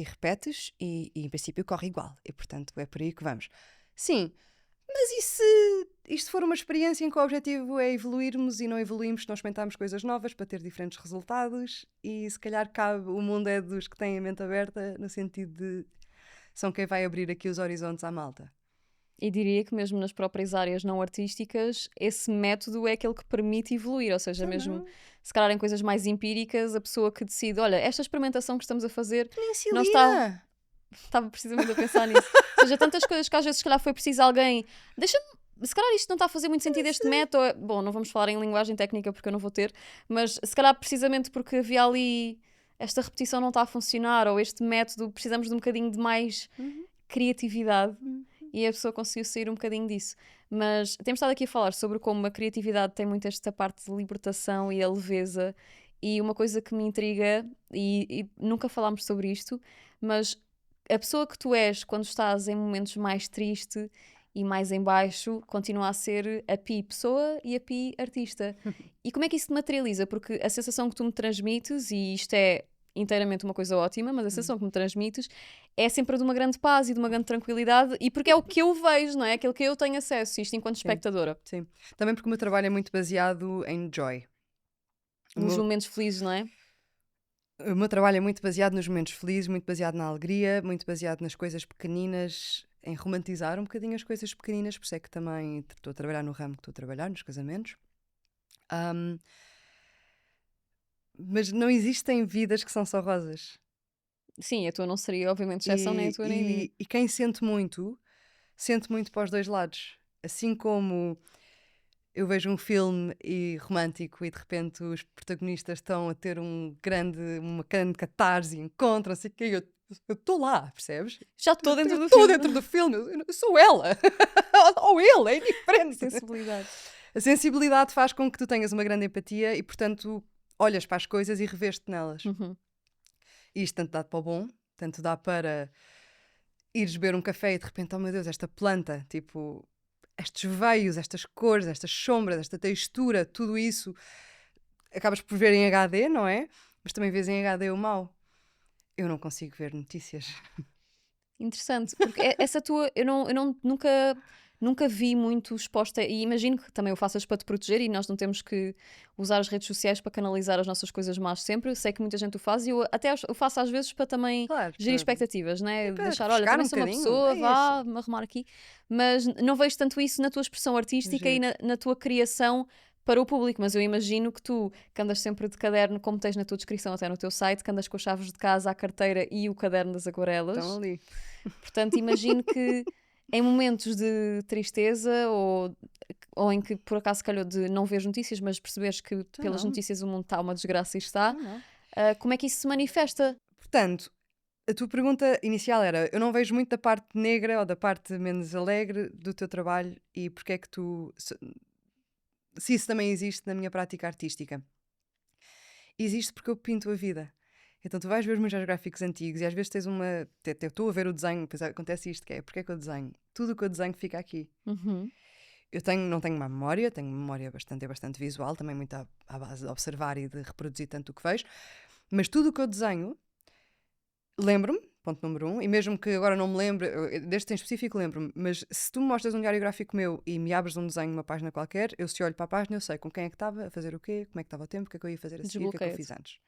[SPEAKER 2] repetes e em princípio corre igual, e portanto é por aí que vamos. Sim, mas e se isto for uma experiência em que o objetivo é evoluirmos e não evoluímos se não experimentarmos coisas novas para ter diferentes resultados e se calhar o mundo é dos que têm a mente aberta no sentido de são quem vai abrir aqui os horizontes à malta.
[SPEAKER 1] E diria que mesmo nas próprias áreas não artísticas, esse método é aquele que permite evoluir, ou seja, se calhar em coisas mais empíricas, a pessoa que decide, olha, esta experimentação que estamos a fazer não está... Estava precisamente a pensar nisso. Ou seja, tantas coisas que às vezes se calhar foi preciso alguém... Se calhar isto não está a fazer muito sentido, este método... Bom, não vamos falar em linguagem técnica porque eu não vou ter, mas se calhar precisamente porque havia ali... Esta repetição não está a funcionar, ou este método, precisamos de um bocadinho de mais criatividade. E a pessoa conseguiu sair um bocadinho disso. Mas temos estado aqui a falar sobre como a criatividade tem muito esta parte de libertação e a leveza. E uma coisa que me intriga, e nunca falámos sobre isto, mas a pessoa que tu és quando estás em momentos mais triste e mais em baixo continua a ser a Pi pessoa e a Pi artista. E como é que isso te materializa? Porque a sensação que tu me transmites, e isto é inteiramente uma coisa ótima, mas a sensação que me transmites é sempre de uma grande paz e de uma grande tranquilidade, e porque é o que eu vejo, não é? Aquilo que eu tenho acesso, isto enquanto espectadora.
[SPEAKER 2] Sim. Também porque o meu trabalho é muito baseado em joy.
[SPEAKER 1] Nos momentos felizes, não é?
[SPEAKER 2] O meu trabalho é muito baseado nos momentos felizes, muito baseado na alegria, muito baseado nas coisas pequeninas, em romantizar um bocadinho as coisas pequeninas, por isso é que também estou a trabalhar no ramo que estou a trabalhar, nos casamentos. Mas não existem vidas que são só rosas.
[SPEAKER 1] Sim, a tua não seria, obviamente, exceção, nem a tua nem a minha.
[SPEAKER 2] E quem sente muito para os dois lados. Assim como eu vejo um filme romântico e de repente os protagonistas estão a ter uma grande catarse, encontram-se, e eu estou lá, percebes?
[SPEAKER 1] Já estou dentro do filme.
[SPEAKER 2] Estou dentro do filme, eu sou ela. Ou ele, é diferente.
[SPEAKER 1] Sensibilidade.
[SPEAKER 2] A sensibilidade faz com que tu tenhas uma grande empatia e, portanto, olhas para as coisas e revês-te nelas. E isto tanto dá para o bom, tanto dá para ires beber um café e de repente, oh meu Deus, esta planta, tipo, estes veios, estas cores, estas sombras, esta textura, tudo isso, acabas por ver em HD, não é? Mas também vês em HD o mau. Eu não consigo ver notícias.
[SPEAKER 1] Interessante, porque essa tua, nunca vi muito exposta, e imagino que também o faças para te proteger, e nós não temos que usar as redes sociais para canalizar as nossas coisas más sempre. Eu sei que muita gente o faz, e eu até o faço às vezes para também
[SPEAKER 2] Claro,
[SPEAKER 1] gerir expectativas, né?
[SPEAKER 2] para
[SPEAKER 1] Deixar, olha,
[SPEAKER 2] refrescar
[SPEAKER 1] também
[SPEAKER 2] um
[SPEAKER 1] sou uma
[SPEAKER 2] bocadinho,
[SPEAKER 1] pessoa,
[SPEAKER 2] é isso.
[SPEAKER 1] vá-me arrumar aqui, mas não vejo tanto isso na tua expressão artística e
[SPEAKER 2] Giro.
[SPEAKER 1] na tua criação para o público. Mas eu imagino que tu, que andas sempre de caderno, como tens na tua descrição até no teu site, que andas com as chaves de casa, a carteira e o caderno das
[SPEAKER 2] Estão
[SPEAKER 1] aquarelas.
[SPEAKER 2] ali.
[SPEAKER 1] Portanto, imagino que em momentos de tristeza ou em que por acaso calhou de não ver notícias, mas perceberes que
[SPEAKER 2] Então
[SPEAKER 1] pelas
[SPEAKER 2] não.
[SPEAKER 1] notícias o mundo está uma desgraça e está,
[SPEAKER 2] Então não.
[SPEAKER 1] como é que isso se manifesta?
[SPEAKER 2] Portanto, a tua pergunta inicial era: eu não vejo muito da parte negra ou da parte menos alegre do teu trabalho e porque é que tu. Se isso também existe na minha prática artística. Existe porque eu pinto a vida. Então tu vais ver os meus gráficos antigos e às vezes tens uma. Eu estou a ver o desenho, depois acontece isto, que é porque é que eu desenho? Tudo o que eu desenho fica aqui.
[SPEAKER 1] Uhum.
[SPEAKER 2] Não tenho uma memória, tenho memória bastante visual, também muito à base de observar e de reproduzir tanto o que vejo, mas tudo o que eu desenho, lembro-me, ponto número 1, e mesmo que agora não me lembre, deste em específico lembro-me, mas se tu me mostras um diário gráfico meu e me abres um desenho, uma página qualquer, eu se olho para a página, eu sei com quem é que estava, a fazer o quê, como é que estava o tempo, o que é que eu ia fazer a seguir, o que é que eu
[SPEAKER 1] Desbloqueia-te.
[SPEAKER 2] fiz antes.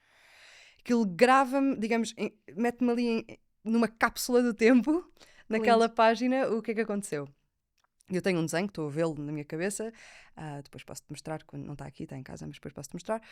[SPEAKER 2] Aquilo grava-me, digamos, mete-me ali numa cápsula do tempo, naquela página, o que é que aconteceu. Eu tenho um desenho, estou a vê-lo na minha cabeça, depois posso-te mostrar, quando não está aqui, está em casa, mas depois posso-te mostrar,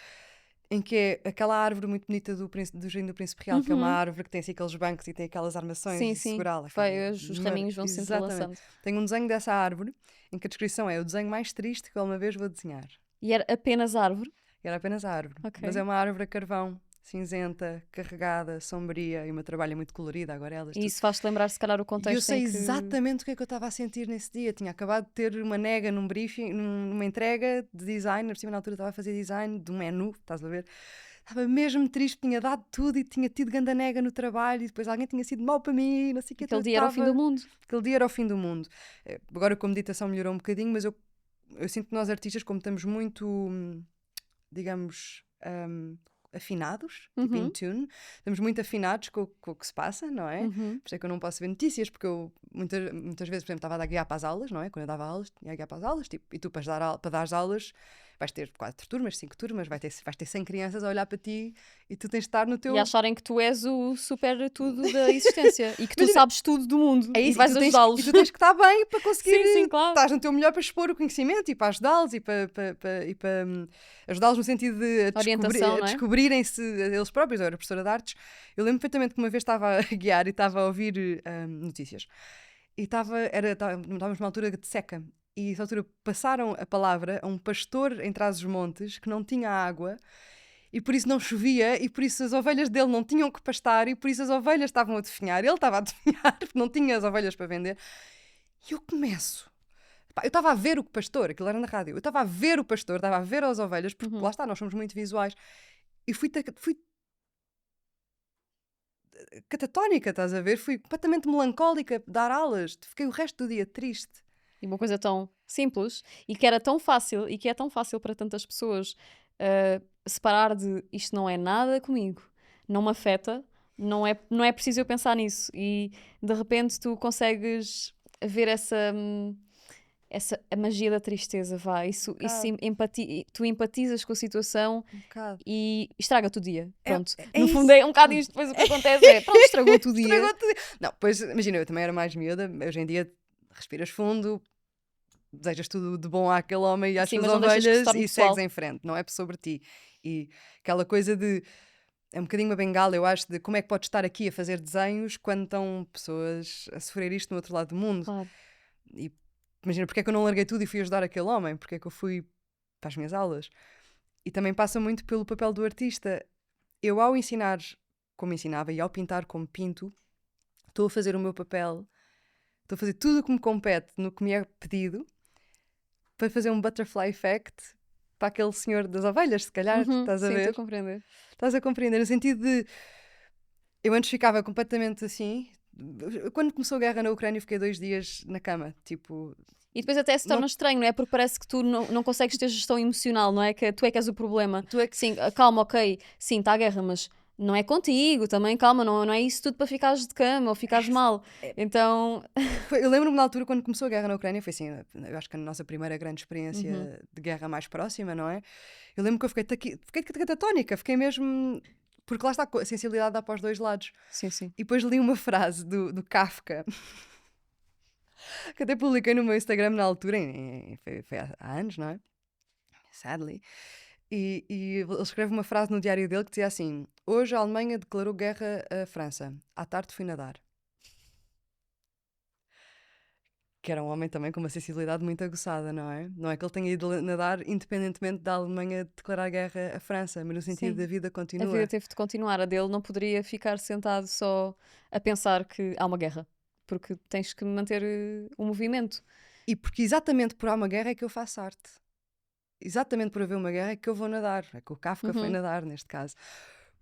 [SPEAKER 2] em que é aquela árvore muito bonita do Jardim do Príncipe Real, que é uma
[SPEAKER 1] Uhum.
[SPEAKER 2] árvore que tem assim aqueles bancos e tem aquelas armações
[SPEAKER 1] Sim,
[SPEAKER 2] e
[SPEAKER 1] sim.
[SPEAKER 2] segurá-la.
[SPEAKER 1] Vai, os raminhos vão se entrelaçando.
[SPEAKER 2] Tenho um desenho dessa árvore, em que a descrição é o desenho mais triste que alguma vez vou desenhar.
[SPEAKER 1] E era apenas árvore?
[SPEAKER 2] Era apenas a árvore,
[SPEAKER 1] Ok.
[SPEAKER 2] mas é uma árvore a carvão, cinzenta, carregada, sombria e uma trabalha muito colorida, aguarelas,
[SPEAKER 1] E
[SPEAKER 2] tudo.
[SPEAKER 1] isso faz-te lembrar, se calhar, o
[SPEAKER 2] E eu
[SPEAKER 1] contexto
[SPEAKER 2] sei
[SPEAKER 1] em que...
[SPEAKER 2] exatamente o que é que eu estava a sentir nesse dia. Tinha acabado de ter uma nega num briefing, numa entrega de design, por cima na altura estava a fazer design de um menu, estás a ver? Estava mesmo triste, tinha dado tudo e tinha tido ganda nega no trabalho e depois alguém tinha sido mau para mim, não sei o que.
[SPEAKER 1] Aquele dia era o fim do mundo.
[SPEAKER 2] Aquele dia era o fim do mundo. Agora com a meditação melhorou um bocadinho, mas eu sinto que nós artistas, como estamos muito, digamos, afinados, tipo in tune, estamos muito afinados com o que se passa, não é? Por isso é que eu não posso ver notícias, porque eu muitas vezes, por exemplo, estava a dar guiar para as aulas, não é? Quando eu dava aulas, tinha a guiar para as aulas, tipo, e tu para dar as aulas vais ter 4 turmas, 5 turmas, vais ter 100 crianças a olhar para ti e tu tens de estar no teu...
[SPEAKER 1] E acharem que tu és o super tudo da existência e que tu
[SPEAKER 2] Imagina,
[SPEAKER 1] sabes tudo do mundo
[SPEAKER 2] é
[SPEAKER 1] e
[SPEAKER 2] isso,
[SPEAKER 1] vais ajudá-los.
[SPEAKER 2] e tu tens que estar bem para conseguir...
[SPEAKER 1] Sim, sim, claro.
[SPEAKER 2] Estás no teu melhor para expor o conhecimento e para ajudá-los e para ajudá-los no sentido de
[SPEAKER 1] Orientação, não é?
[SPEAKER 2] descobrirem-se eles próprios. Eu era professora de artes. Eu lembro perfeitamente que uma vez estava a guiar e estava a ouvir notícias. E estávamos numa altura de seca. E nessa altura passaram a palavra a um pastor em Trás-os-Montes que não tinha água e por isso não chovia e por isso as ovelhas dele não tinham que pastar e por isso as ovelhas estavam a definhar. Ele estava a definhar porque não tinha as ovelhas para vender. E eu começo. Eu estava a ver o pastor, aquilo era na rádio. Eu estava a ver o pastor, estava a ver as ovelhas, porque lá está, nós somos muito visuais. E fui catatónica, estás a ver? Fui completamente melancólica dar aulas. Fiquei o resto do dia triste.
[SPEAKER 1] E uma coisa tão simples e que era tão fácil e que é tão fácil para tantas pessoas separar de isto não é nada comigo, não me afeta, não é preciso eu pensar nisso. E de repente tu consegues ver a magia da tristeza, vá. Tu empatizas com a situação e estraga-te o dia. Pronto. No fundo é um bocado isto, depois o que acontece é, pronto, estragou-te o dia.
[SPEAKER 2] Não, pois imagina, eu também era mais miúda, hoje em dia respiras fundo, desejas tudo de bom àquele homem e às suas ovelhas e segues em frente, não é sobre ti. E aquela coisa de, é um bocadinho uma bengala, eu acho, de como é que podes estar aqui a fazer desenhos quando estão pessoas a sofrer isto no outro lado do mundo.
[SPEAKER 1] Claro.
[SPEAKER 2] E imagina, porque é que eu não larguei tudo e fui ajudar aquele homem? Porque é que eu fui para as minhas aulas? E também passa muito pelo papel do artista. Eu, ao ensinar como ensinava e ao pintar como pinto, estou a fazer o meu papel, estou a fazer tudo o que me compete no que me é pedido para fazer um butterfly effect para aquele senhor das ovelhas, se calhar, estás a ver?
[SPEAKER 1] Sim, estou a compreender.
[SPEAKER 2] Estás a compreender, no sentido de... Eu antes ficava completamente assim, Quando começou a guerra na Ucrânia, eu fiquei 2 dias na cama, tipo...
[SPEAKER 1] E depois até se torna estranho, não é? Porque parece que tu não consegues ter gestão emocional, não é? Que tu é que és o problema.
[SPEAKER 2] Tu é que...
[SPEAKER 1] Sim, calma, ok, sim, está a guerra, mas não é contigo também, calma, não é isso tudo para ficares de cama ou ficares mal. Então...
[SPEAKER 2] Eu lembro-me na altura, quando começou a guerra na Ucrânia, foi assim, eu acho que a nossa primeira grande experiência de guerra mais próxima, não é? Eu lembro que eu fiquei catatónica, fiquei mesmo... Porque lá está, a sensibilidade dá para os 2 lados.
[SPEAKER 1] Sim, sim.
[SPEAKER 2] E depois li uma frase do Kafka, que até publiquei no meu Instagram na altura, foi há anos, não é? Sadly. E ele escreve uma frase no diário dele que dizia assim: hoje a Alemanha declarou guerra à França, à tarde fui nadar. Que era um homem também com uma sensibilidade muito aguçada, não é? Não é que ele tenha ido nadar independentemente da Alemanha declarar guerra à França, mas no sentido da vida continua.
[SPEAKER 1] A vida teve de continuar, a dele não poderia ficar sentado só a pensar que há uma guerra, porque tens que manter o movimento.
[SPEAKER 2] E porque exatamente por há uma guerra é que eu faço arte. Exatamente por haver uma guerra é que eu vou nadar. É que o Kafka foi nadar, neste caso.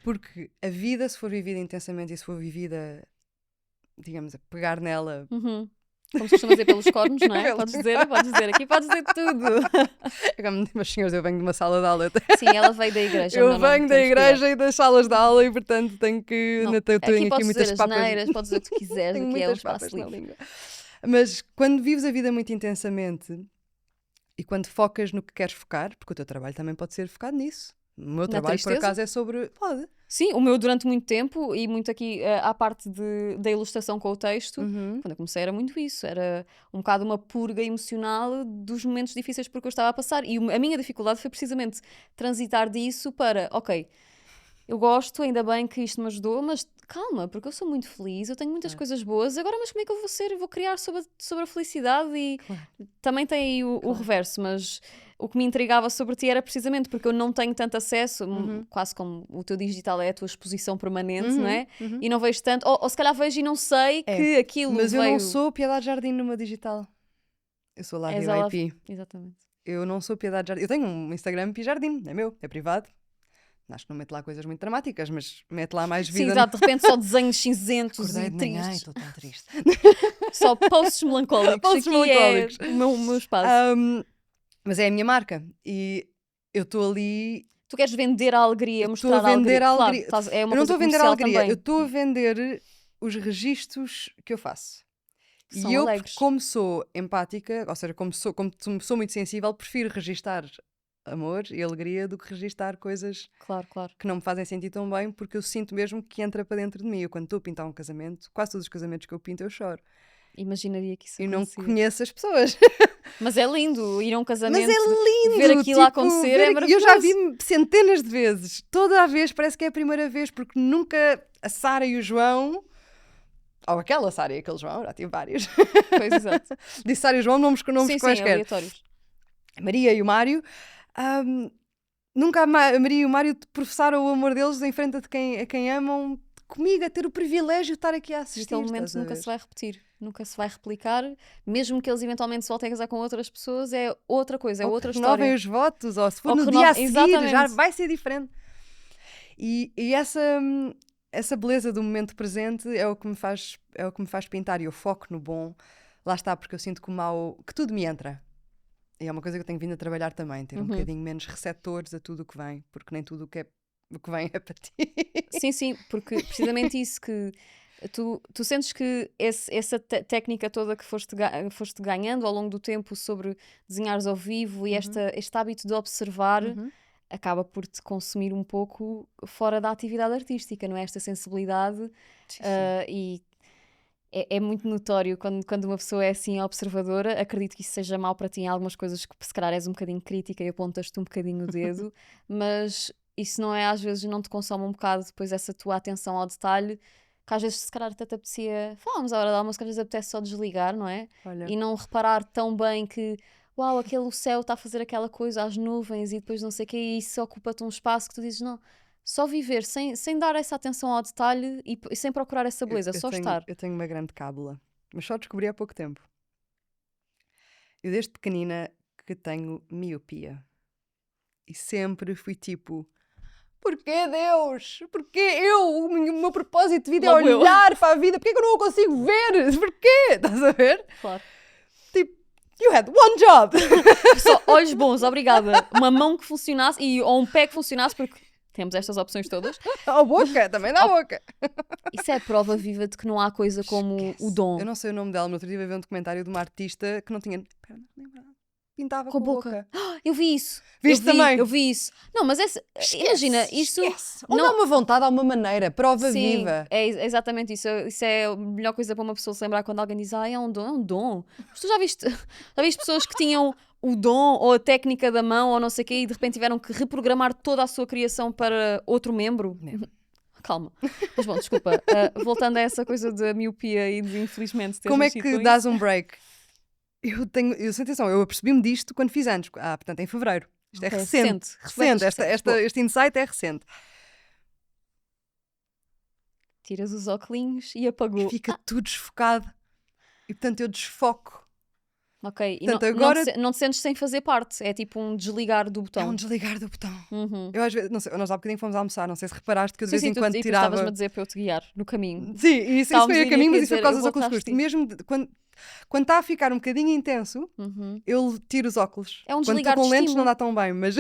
[SPEAKER 2] Porque a vida, se for vivida intensamente e se for vivida, digamos, a pegar nela...
[SPEAKER 1] Como se costuma dizer, pelos cornos, não é? Podes dizer aqui podes dizer tudo.
[SPEAKER 2] Mas senhores, eu venho de uma sala de aula.
[SPEAKER 1] Sim, ela veio da igreja.
[SPEAKER 2] Eu venho da igreja e das salas de aula e portanto tenho que...
[SPEAKER 1] Aqui podes dizer as neiras, podes dizer o que tu quiseres, aqui é um espaço livre.
[SPEAKER 2] Mas quando vives a vida muito intensamente e quando focas no que queres focar, porque o teu trabalho também pode ser focado nisso. O meu trabalho, por acaso, é sobre... Pode.
[SPEAKER 1] Sim, o meu durante muito tempo e muito aqui à parte da ilustração com o texto, quando eu comecei era muito isso, era um bocado uma purga emocional dos momentos difíceis por que eu estava a passar e a minha dificuldade foi precisamente transitar disso para, ok, eu gosto, ainda bem que isto me ajudou, mas calma, porque eu sou muito feliz, eu tenho muitas coisas boas, agora mas como é que eu vou ser? Eu vou criar sobre a felicidade e também tem aí o reverso, mas... O que me intrigava sobre ti era precisamente porque eu não tenho tanto acesso, quase como o teu digital é a tua exposição permanente, não é? E não vejo tanto, ou se calhar vejo e não sei que aquilo
[SPEAKER 2] mas
[SPEAKER 1] veio...
[SPEAKER 2] eu não sou Piedade Jardim numa digital. Eu sou lá VIP.
[SPEAKER 1] Exatamente.
[SPEAKER 2] Eu não sou Piedade Jardim. Eu tenho um Instagram Pi Jardim, é meu, é privado. Acho que não meto lá coisas muito dramáticas, mas mete lá mais vida.
[SPEAKER 1] Sim, exato, de repente só desenhos cinzentos
[SPEAKER 2] Acordei
[SPEAKER 1] e
[SPEAKER 2] de manhã
[SPEAKER 1] tristes.
[SPEAKER 2] estou tão triste.
[SPEAKER 1] Só posts melancólicos.
[SPEAKER 2] Posts
[SPEAKER 1] Aqui
[SPEAKER 2] melancólicos.
[SPEAKER 1] é o meu espaço.
[SPEAKER 2] Mas é a minha marca e eu estou ali...
[SPEAKER 1] Tu queres vender a alegria, mostrar a
[SPEAKER 2] vender
[SPEAKER 1] alegria. Claro, é uma
[SPEAKER 2] eu não estou a vender a alegria,
[SPEAKER 1] também.
[SPEAKER 2] eu estou a vender os registros que eu faço.
[SPEAKER 1] São
[SPEAKER 2] e eu,
[SPEAKER 1] alegres.
[SPEAKER 2] como sou empática, ou seja, como sou muito sensível, prefiro registar amor e alegria do que registar coisas
[SPEAKER 1] claro.
[SPEAKER 2] que não me fazem sentir tão bem, porque eu sinto mesmo que entra para dentro de mim. Eu, quando estou a pintar um casamento, quase todos os casamentos que eu pinto, eu choro.
[SPEAKER 1] Imaginaria que isso
[SPEAKER 2] E
[SPEAKER 1] acontecia.
[SPEAKER 2] não conheço as pessoas.
[SPEAKER 1] Mas é lindo ir a um casamento.
[SPEAKER 2] Mas é lindo!
[SPEAKER 1] Ver aquilo acontecer é maravilhoso.
[SPEAKER 2] Eu já vi centenas de vezes. Toda a vez parece que é a primeira vez, porque nunca a Sara e o João... Ou aquela Sara e aquele João, já tive vários.
[SPEAKER 1] Pois, exato.
[SPEAKER 2] Disse Sara e João, nomes
[SPEAKER 1] sim,
[SPEAKER 2] quaisquer.
[SPEAKER 1] aleatórios.
[SPEAKER 2] A Maria e o Mário... nunca a Maria e o Mário professaram o amor deles em frente a quem amam, comigo, a ter o privilégio de estar aqui a assistir.
[SPEAKER 1] E aquele momento nunca se vai repetir, nunca se vai replicar, mesmo que eles eventualmente se voltem a casar com outras pessoas, é outra coisa, é
[SPEAKER 2] ou
[SPEAKER 1] outra
[SPEAKER 2] que
[SPEAKER 1] história.
[SPEAKER 2] renovem os votos, ou se for
[SPEAKER 1] Ou
[SPEAKER 2] no dia a seguir,
[SPEAKER 1] exatamente.
[SPEAKER 2] já vai ser diferente. E essa beleza do momento presente é o que me faz pintar, e eu foco no bom. Lá está, porque eu sinto que o mau, que tudo me entra. E é uma coisa que eu tenho vindo a trabalhar também, ter um bocadinho menos receptores a tudo o que vem, porque nem tudo o que vem é para ti.
[SPEAKER 1] Sim, porque precisamente isso que tu sentes que essa técnica toda que foste ganhando ao longo do tempo sobre desenhares ao vivo e este hábito de observar acaba por te consumir um pouco fora da atividade artística, não é? Esta sensibilidade
[SPEAKER 2] Sim.
[SPEAKER 1] E é muito notório quando uma pessoa é assim observadora. Acredito que isso seja mau para ti em algumas coisas que se calhar és um bocadinho crítica e apontas-te um bocadinho o dedo, mas isso não é, às vezes não te consome um bocado depois essa tua atenção ao detalhe, que às vezes se calhar até te apetecia, falamos à hora da almoço, que às vezes apetece só desligar, não é?
[SPEAKER 2] Olha.
[SPEAKER 1] E não reparar tão bem que uau, o céu está a fazer aquela coisa, as nuvens e depois não sei o quê, e isso ocupa-te um espaço que tu dizes, não, só viver, sem dar essa atenção ao detalhe e sem procurar essa beleza, só estar.
[SPEAKER 2] Eu tenho uma grande cábula, mas só descobri há pouco tempo. Eu desde pequenina que tenho miopia. E sempre fui tipo, Porquê Deus? Porquê eu? O meu propósito de vida é
[SPEAKER 1] Logo eu.
[SPEAKER 2] olhar para a vida. Porquê que eu não o consigo ver? Porquê? Estás a ver?
[SPEAKER 1] Claro.
[SPEAKER 2] Tipo, you had one job.
[SPEAKER 1] Só olhos bons, obrigada. Uma mão que funcionasse ou um pé que funcionasse, porque temos estas opções todas.
[SPEAKER 2] A boca, também dá a boca.
[SPEAKER 1] Isso é a prova viva de que não há coisa como o dom.
[SPEAKER 2] Eu não sei o nome dela, mas outro dia vi um documentário de uma artista que não tinha perna nem braço. Pintava
[SPEAKER 1] Com
[SPEAKER 2] com
[SPEAKER 1] a
[SPEAKER 2] a
[SPEAKER 1] boca.
[SPEAKER 2] boca.
[SPEAKER 1] Eu vi isso.
[SPEAKER 2] Viste também?
[SPEAKER 1] Eu vi isso. Não, mas imagina, isto...
[SPEAKER 2] Esquece. Onde há uma vontade, há uma maneira. Prova
[SPEAKER 1] Sim,
[SPEAKER 2] viva.
[SPEAKER 1] é exatamente isso. Isso é a melhor coisa para uma pessoa se lembrar quando alguém diz é um dom, é um dom. Mas tu já viste pessoas que tinham o dom ou a técnica da mão ou não sei o quê e de repente tiveram que reprogramar toda a sua criação para outro membro? Calma. Mas bom, desculpa. Voltando a essa coisa da miopia e de infelizmente teres
[SPEAKER 2] Como é
[SPEAKER 1] mexido
[SPEAKER 2] que
[SPEAKER 1] com
[SPEAKER 2] dás
[SPEAKER 1] isso.
[SPEAKER 2] um break? Atenção, eu apercebi-me disto quando fiz anos. Portanto, em fevereiro. Isto é
[SPEAKER 1] Ok,
[SPEAKER 2] recente.
[SPEAKER 1] recente.
[SPEAKER 2] Este insight é recente.
[SPEAKER 1] Tiras os óculos e apagou.
[SPEAKER 2] Fica tudo desfocado. E portanto eu desfoco.
[SPEAKER 1] Ok, e
[SPEAKER 2] Portanto,
[SPEAKER 1] não,
[SPEAKER 2] agora-
[SPEAKER 1] não te sentes sem fazer parte. É tipo um desligar do
[SPEAKER 2] É
[SPEAKER 1] botão.
[SPEAKER 2] um desligar do botão.
[SPEAKER 1] Uhum.
[SPEAKER 2] Eu às vezes, não sei, nós há bocadinho fomos almoçar, não sei se reparaste que eu de
[SPEAKER 1] Sim,
[SPEAKER 2] vez
[SPEAKER 1] sim,
[SPEAKER 2] em quando
[SPEAKER 1] tu
[SPEAKER 2] tirava.
[SPEAKER 1] estavas-me a dizer para eu te guiar no caminho.
[SPEAKER 2] Sim, isso
[SPEAKER 1] Estávamos
[SPEAKER 2] foi
[SPEAKER 1] a
[SPEAKER 2] a
[SPEAKER 1] ir
[SPEAKER 2] caminho,
[SPEAKER 1] aqui
[SPEAKER 2] mas isso foi
[SPEAKER 1] a
[SPEAKER 2] por causa
[SPEAKER 1] dizer,
[SPEAKER 2] dos óculos
[SPEAKER 1] eu vou
[SPEAKER 2] escuros.
[SPEAKER 1] atrás de
[SPEAKER 2] Quando está a ficar um bocadinho intenso,
[SPEAKER 1] Uhum.
[SPEAKER 2] eu tiro os óculos.
[SPEAKER 1] É um
[SPEAKER 2] Quando estou
[SPEAKER 1] desligar
[SPEAKER 2] com
[SPEAKER 1] de
[SPEAKER 2] lentes
[SPEAKER 1] estímulo.
[SPEAKER 2] não dá tão bem, mas,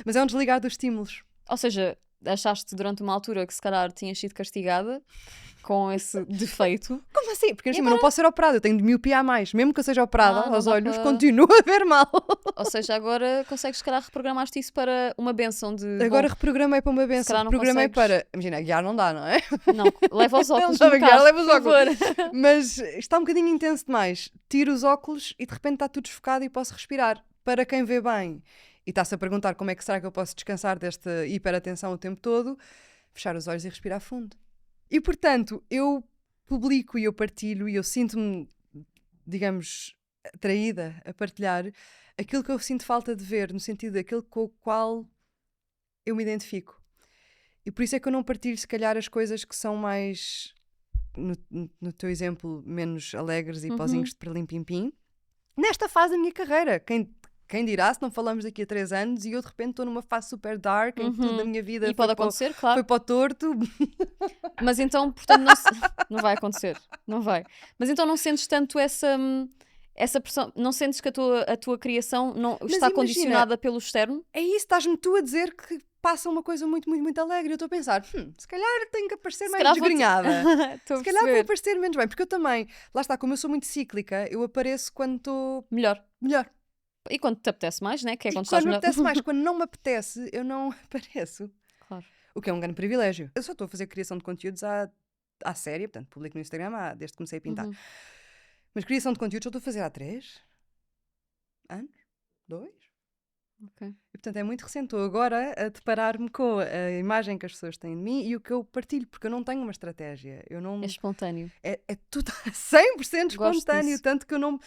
[SPEAKER 2] mas é um desligar dos estímulos.
[SPEAKER 1] Ou seja, achaste durante uma altura que se calhar tinhas sido castigada com esse defeito.
[SPEAKER 2] Como assim? Porque
[SPEAKER 1] E
[SPEAKER 2] eu não posso ser operada, eu tenho de miopia a mais. Mesmo que eu seja operada
[SPEAKER 1] não
[SPEAKER 2] aos
[SPEAKER 1] dá
[SPEAKER 2] olhos,
[SPEAKER 1] para-
[SPEAKER 2] continuo a ver mal.
[SPEAKER 1] Ou seja, agora consegues se calhar reprogramar-te isso para uma benção de...
[SPEAKER 2] Agora
[SPEAKER 1] bom,
[SPEAKER 2] reprogramei para uma benção.
[SPEAKER 1] calhar não
[SPEAKER 2] Programei
[SPEAKER 1] consegues.
[SPEAKER 2] para. Imagina, guiar não dá, não é?
[SPEAKER 1] não, leva os óculos
[SPEAKER 2] Não
[SPEAKER 1] no
[SPEAKER 2] estava a guiar,
[SPEAKER 1] carro,
[SPEAKER 2] leva os
[SPEAKER 1] por
[SPEAKER 2] óculos.
[SPEAKER 1] favor.
[SPEAKER 2] Mas está um bocadinho intenso demais. Tiro os óculos e de repente está tudo desfocado e posso respirar. Para quem vê bem e está-se a perguntar como é que será que eu posso descansar desta hiperatenção o tempo todo, fechar os olhos e respirar fundo. E portanto, eu publico e eu partilho e eu sinto-me, digamos, atraída a partilhar aquilo que eu sinto falta de ver, no sentido daquilo com o qual eu me identifico. E por isso é que eu não partilho, se calhar, as coisas que são mais, no teu exemplo, menos alegres e pozinhos de perlim-pim-pim. Nesta fase da minha carreira, quem dirá se não falamos daqui a 3 anos e eu de repente estou numa fase super dark em que tudo da minha vida
[SPEAKER 1] E pode acontecer, claro.
[SPEAKER 2] foi para o torto.
[SPEAKER 1] Mas então, portanto, não vai acontecer. Não vai. Mas então não sentes tanto essa pressão, não sentes que a tua criação não está
[SPEAKER 2] imagina,
[SPEAKER 1] condicionada pelo externo?
[SPEAKER 2] É isso, estás-me tu a dizer que passa uma coisa muito, muito, muito alegre. Eu estou a pensar, se calhar tenho que aparecer mais
[SPEAKER 1] calhar vou-te-
[SPEAKER 2] desgrenhada.
[SPEAKER 1] Estou a
[SPEAKER 2] Se calhar vou
[SPEAKER 1] perceber.
[SPEAKER 2] aparecer menos bem, porque eu também, lá está, como eu sou muito cíclica, eu apareço quando estou
[SPEAKER 1] Melhor.
[SPEAKER 2] melhor.
[SPEAKER 1] E quando te apetece mais, né? Que é
[SPEAKER 2] E
[SPEAKER 1] quando
[SPEAKER 2] quando
[SPEAKER 1] estás
[SPEAKER 2] me
[SPEAKER 1] melhor.
[SPEAKER 2] apetece mais, quando não me apetece, eu não apareço.
[SPEAKER 1] Claro.
[SPEAKER 2] O que é um grande privilégio. Eu só estou a fazer criação de conteúdos à série, portanto, publico no Instagram desde que comecei a pintar. Mas criação de conteúdos eu estou a fazer há 3 anos? 2?
[SPEAKER 1] Ok.
[SPEAKER 2] E portanto é muito recente. Estou agora a deparar-me com a imagem que as pessoas têm de mim e o que eu partilho, porque eu não tenho uma estratégia. Eu não...
[SPEAKER 1] É espontâneo.
[SPEAKER 2] É tudo 100%
[SPEAKER 1] Gosto
[SPEAKER 2] espontâneo.
[SPEAKER 1] disso.
[SPEAKER 2] Tanto que eu não.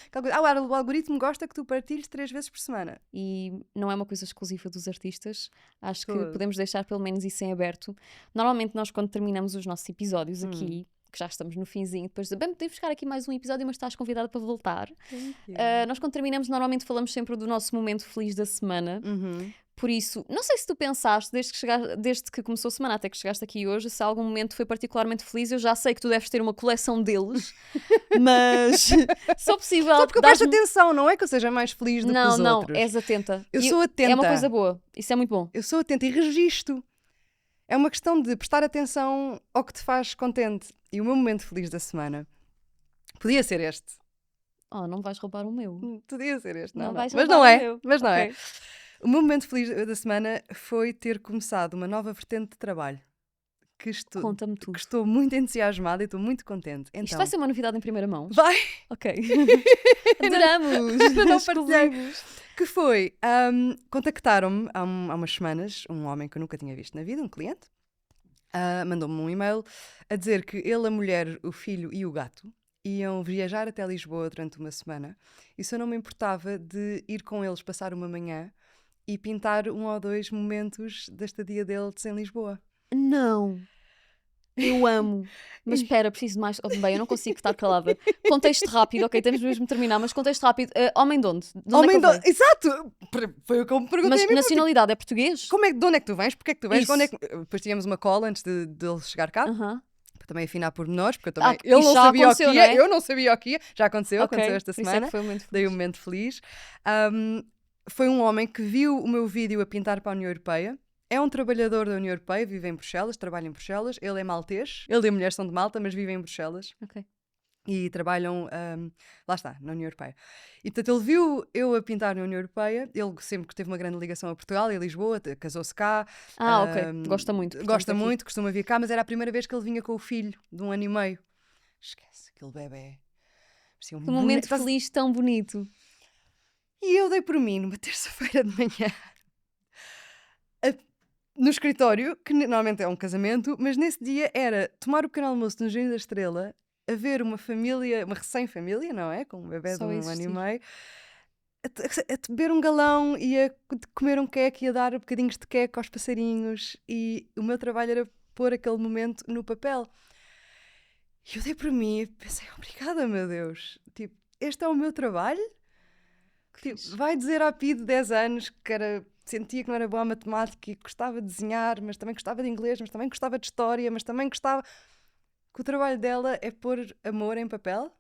[SPEAKER 2] O algoritmo gosta que tu partilhes 3 vezes por semana.
[SPEAKER 1] E não é uma coisa exclusiva dos artistas. Acho que
[SPEAKER 2] Todo.
[SPEAKER 1] podemos deixar pelo menos isso em aberto. Normalmente nós quando terminamos os nossos episódios aqui, que já estamos no finzinho, depois de bem, podemos ficar aqui mais um episódio, mas estás convidada para voltar. Nós quando terminamos normalmente falamos sempre do nosso momento feliz da semana. Por isso, não sei se tu pensaste, desde que começou a semana até que chegaste aqui hoje, se algum momento foi particularmente feliz. Eu já sei que tu deves ter uma coleção deles, mas se é possível...
[SPEAKER 2] Só porque eu presto atenção, não é que eu seja mais feliz do que os
[SPEAKER 1] Não,
[SPEAKER 2] outros.
[SPEAKER 1] és atenta.
[SPEAKER 2] Eu sou atenta.
[SPEAKER 1] É uma coisa boa. Isso é muito bom.
[SPEAKER 2] Eu sou atenta e registro. É uma questão de prestar atenção ao que te faz contente. E o meu momento feliz da semana podia ser este.
[SPEAKER 1] Oh, não vais roubar o meu.
[SPEAKER 2] Podia ser este, não.
[SPEAKER 1] vais
[SPEAKER 2] Mas
[SPEAKER 1] roubar
[SPEAKER 2] não
[SPEAKER 1] o
[SPEAKER 2] é.
[SPEAKER 1] meu.
[SPEAKER 2] Mas não é.
[SPEAKER 1] Ok.
[SPEAKER 2] O meu momento feliz da semana foi ter começado uma nova vertente de trabalho.
[SPEAKER 1] Conta-me tudo.
[SPEAKER 2] Que estou muito entusiasmada e estou muito contente. Então,
[SPEAKER 1] Isto vai ser uma novidade em primeira mão?
[SPEAKER 2] vai!
[SPEAKER 1] Ok. Adoramos!
[SPEAKER 2] Não partilhei.
[SPEAKER 1] Exclusivos.
[SPEAKER 2] Que foi, contactaram-me há umas semanas, um homem que eu nunca tinha visto na vida, um cliente, mandou-me um e-mail a dizer que ele, a mulher, o filho e o gato iam viajar até Lisboa durante uma semana e se eu não me importava de ir com eles passar uma manhã e pintar 1 ou 2 momentos da estadia deles em Lisboa.
[SPEAKER 1] Não. Eu amo. Mas espera, preciso de mais. Oh, bem, eu não consigo estar calada. Contexto rápido, ok, temos mesmo de terminar, mas contexto rápido. Homem de onde? De onde é que ele veio?
[SPEAKER 2] Exato! Foi o que eu me perguntei
[SPEAKER 1] Mas
[SPEAKER 2] a mim.
[SPEAKER 1] nacionalidade é português?
[SPEAKER 2] De onde é que tu vens? Porquê é que tu vens?
[SPEAKER 1] Isso.
[SPEAKER 2] Onde é que... Depois tínhamos uma cola antes de ele chegar cá. Para também afinar por menores, porque eu também... ele não sabia o que ia, eu não sabia o que ia. Já aconteceu, aconteceu esta semana.
[SPEAKER 1] Foi um momento feliz.
[SPEAKER 2] Dei um momento feliz. Foi um homem que viu o meu vídeo a pintar para a União Europeia. É um trabalhador da União Europeia, vive em Bruxelas, trabalha em Bruxelas. Ele é maltês. Ele e a mulher são de Malta, mas vivem em Bruxelas.
[SPEAKER 1] Ok.
[SPEAKER 2] E trabalham, lá está, na União Europeia. E portanto ele viu eu a pintar na União Europeia. Ele sempre teve uma grande ligação a Portugal e a Lisboa, casou-se cá.
[SPEAKER 1] Ok, gosta muito.
[SPEAKER 2] Gosta muito, costuma vir cá, mas era a primeira vez que ele vinha com o filho de 1 ano e meio. Esquece, aquele bebé.
[SPEAKER 1] Que momento feliz tão bonito.
[SPEAKER 2] E eu dei por mim numa terça-feira de manhã no escritório, que normalmente é um casamento, mas nesse dia era tomar o pequeno almoço no Jardim da Estrela, a ver uma família, uma recém-família, não é? Com um bebé de 1 ano e meio, a beber um galão e a comer um queque e a dar bocadinhos de queque aos passarinhos. E o meu trabalho era pôr aquele momento no papel. E eu dei por mim e pensei, obrigada, meu Deus. Tipo, este é o meu trabalho? Tipo, vai dizer à Pi de 10 anos que sentia que não era boa a matemática e gostava de desenhar, mas também gostava de inglês, mas também gostava de história, mas também gostava... Que o trabalho dela é pôr amor em papel.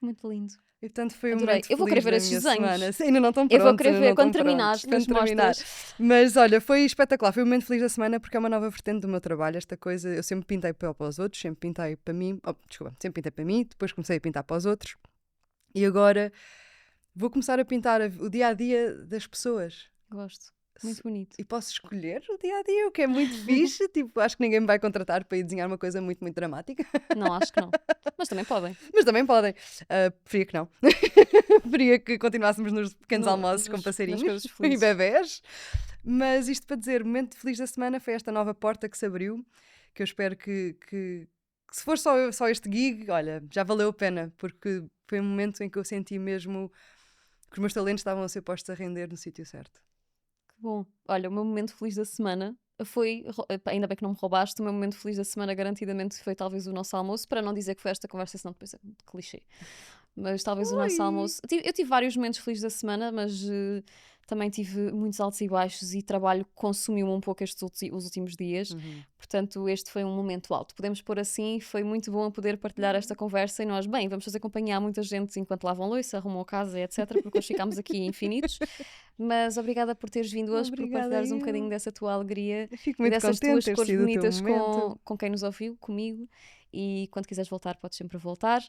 [SPEAKER 1] Muito lindo.
[SPEAKER 2] E portanto foi
[SPEAKER 1] Adorei.
[SPEAKER 2] Muito
[SPEAKER 1] eu vou querer ver esses
[SPEAKER 2] desenhos. Ainda não estão prontos.
[SPEAKER 1] Eu vou querer ver quando terminares, nas mostras.
[SPEAKER 2] Mas olha, foi espetacular. Foi o momento feliz da semana porque é uma nova vertente do meu trabalho. Esta coisa, eu sempre pintei para os outros, sempre pintei para mim. Sempre pintei para mim, depois comecei a pintar para os outros. E agora vou começar a pintar o dia-a-dia das pessoas.
[SPEAKER 1] Gosto. Muito bonito.
[SPEAKER 2] E posso escolher o dia-a-dia, o que é muito fixe. Tipo, acho que ninguém me vai contratar para ir desenhar uma coisa muito, muito dramática.
[SPEAKER 1] Não, acho que não. Mas também podem.
[SPEAKER 2] Preferia que não. Preferia que continuássemos nos pequenos almoços com passarinhos e bebés. Mas isto para dizer, o momento feliz da semana foi esta nova porta que se abriu, que eu espero que se for só este gig, olha, já valeu a pena, porque foi um momento em que eu senti mesmo que os meus talentos estavam a ser postos a render no sítio certo.
[SPEAKER 1] Bom, olha, o meu momento feliz da semana foi, ainda bem que não me roubaste, o meu momento feliz da semana garantidamente foi talvez o nosso almoço, para não dizer que foi esta conversa, senão depois é muito clichê. Mas talvez o nosso almoço... Eu tive vários momentos felizes da semana, mas também tive muitos altos e baixos e trabalho consumiu-me um pouco os últimos dias. Portanto, este foi um momento alto. Podemos pôr assim, foi muito bom poder partilhar esta conversa e nós, bem, vamos fazer companhia a muita gente enquanto lavam louça, arrumam a casa, etc, porque hoje ficámos aqui infinitos. Mas obrigada por teres vindo hoje, por partilhares um bocadinho dessa tua alegria e dessas tuas cores bonitas com quem nos ouviu, comigo. E quando quiseres voltar, podes sempre voltar.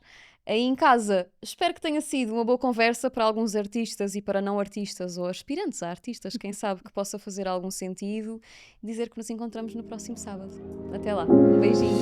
[SPEAKER 1] Aí em casa, espero que tenha sido uma boa conversa para alguns artistas e para não artistas ou aspirantes a artistas, quem sabe que possa fazer algum sentido. Dizer que nos encontramos no próximo sábado. Até lá, um beijinho.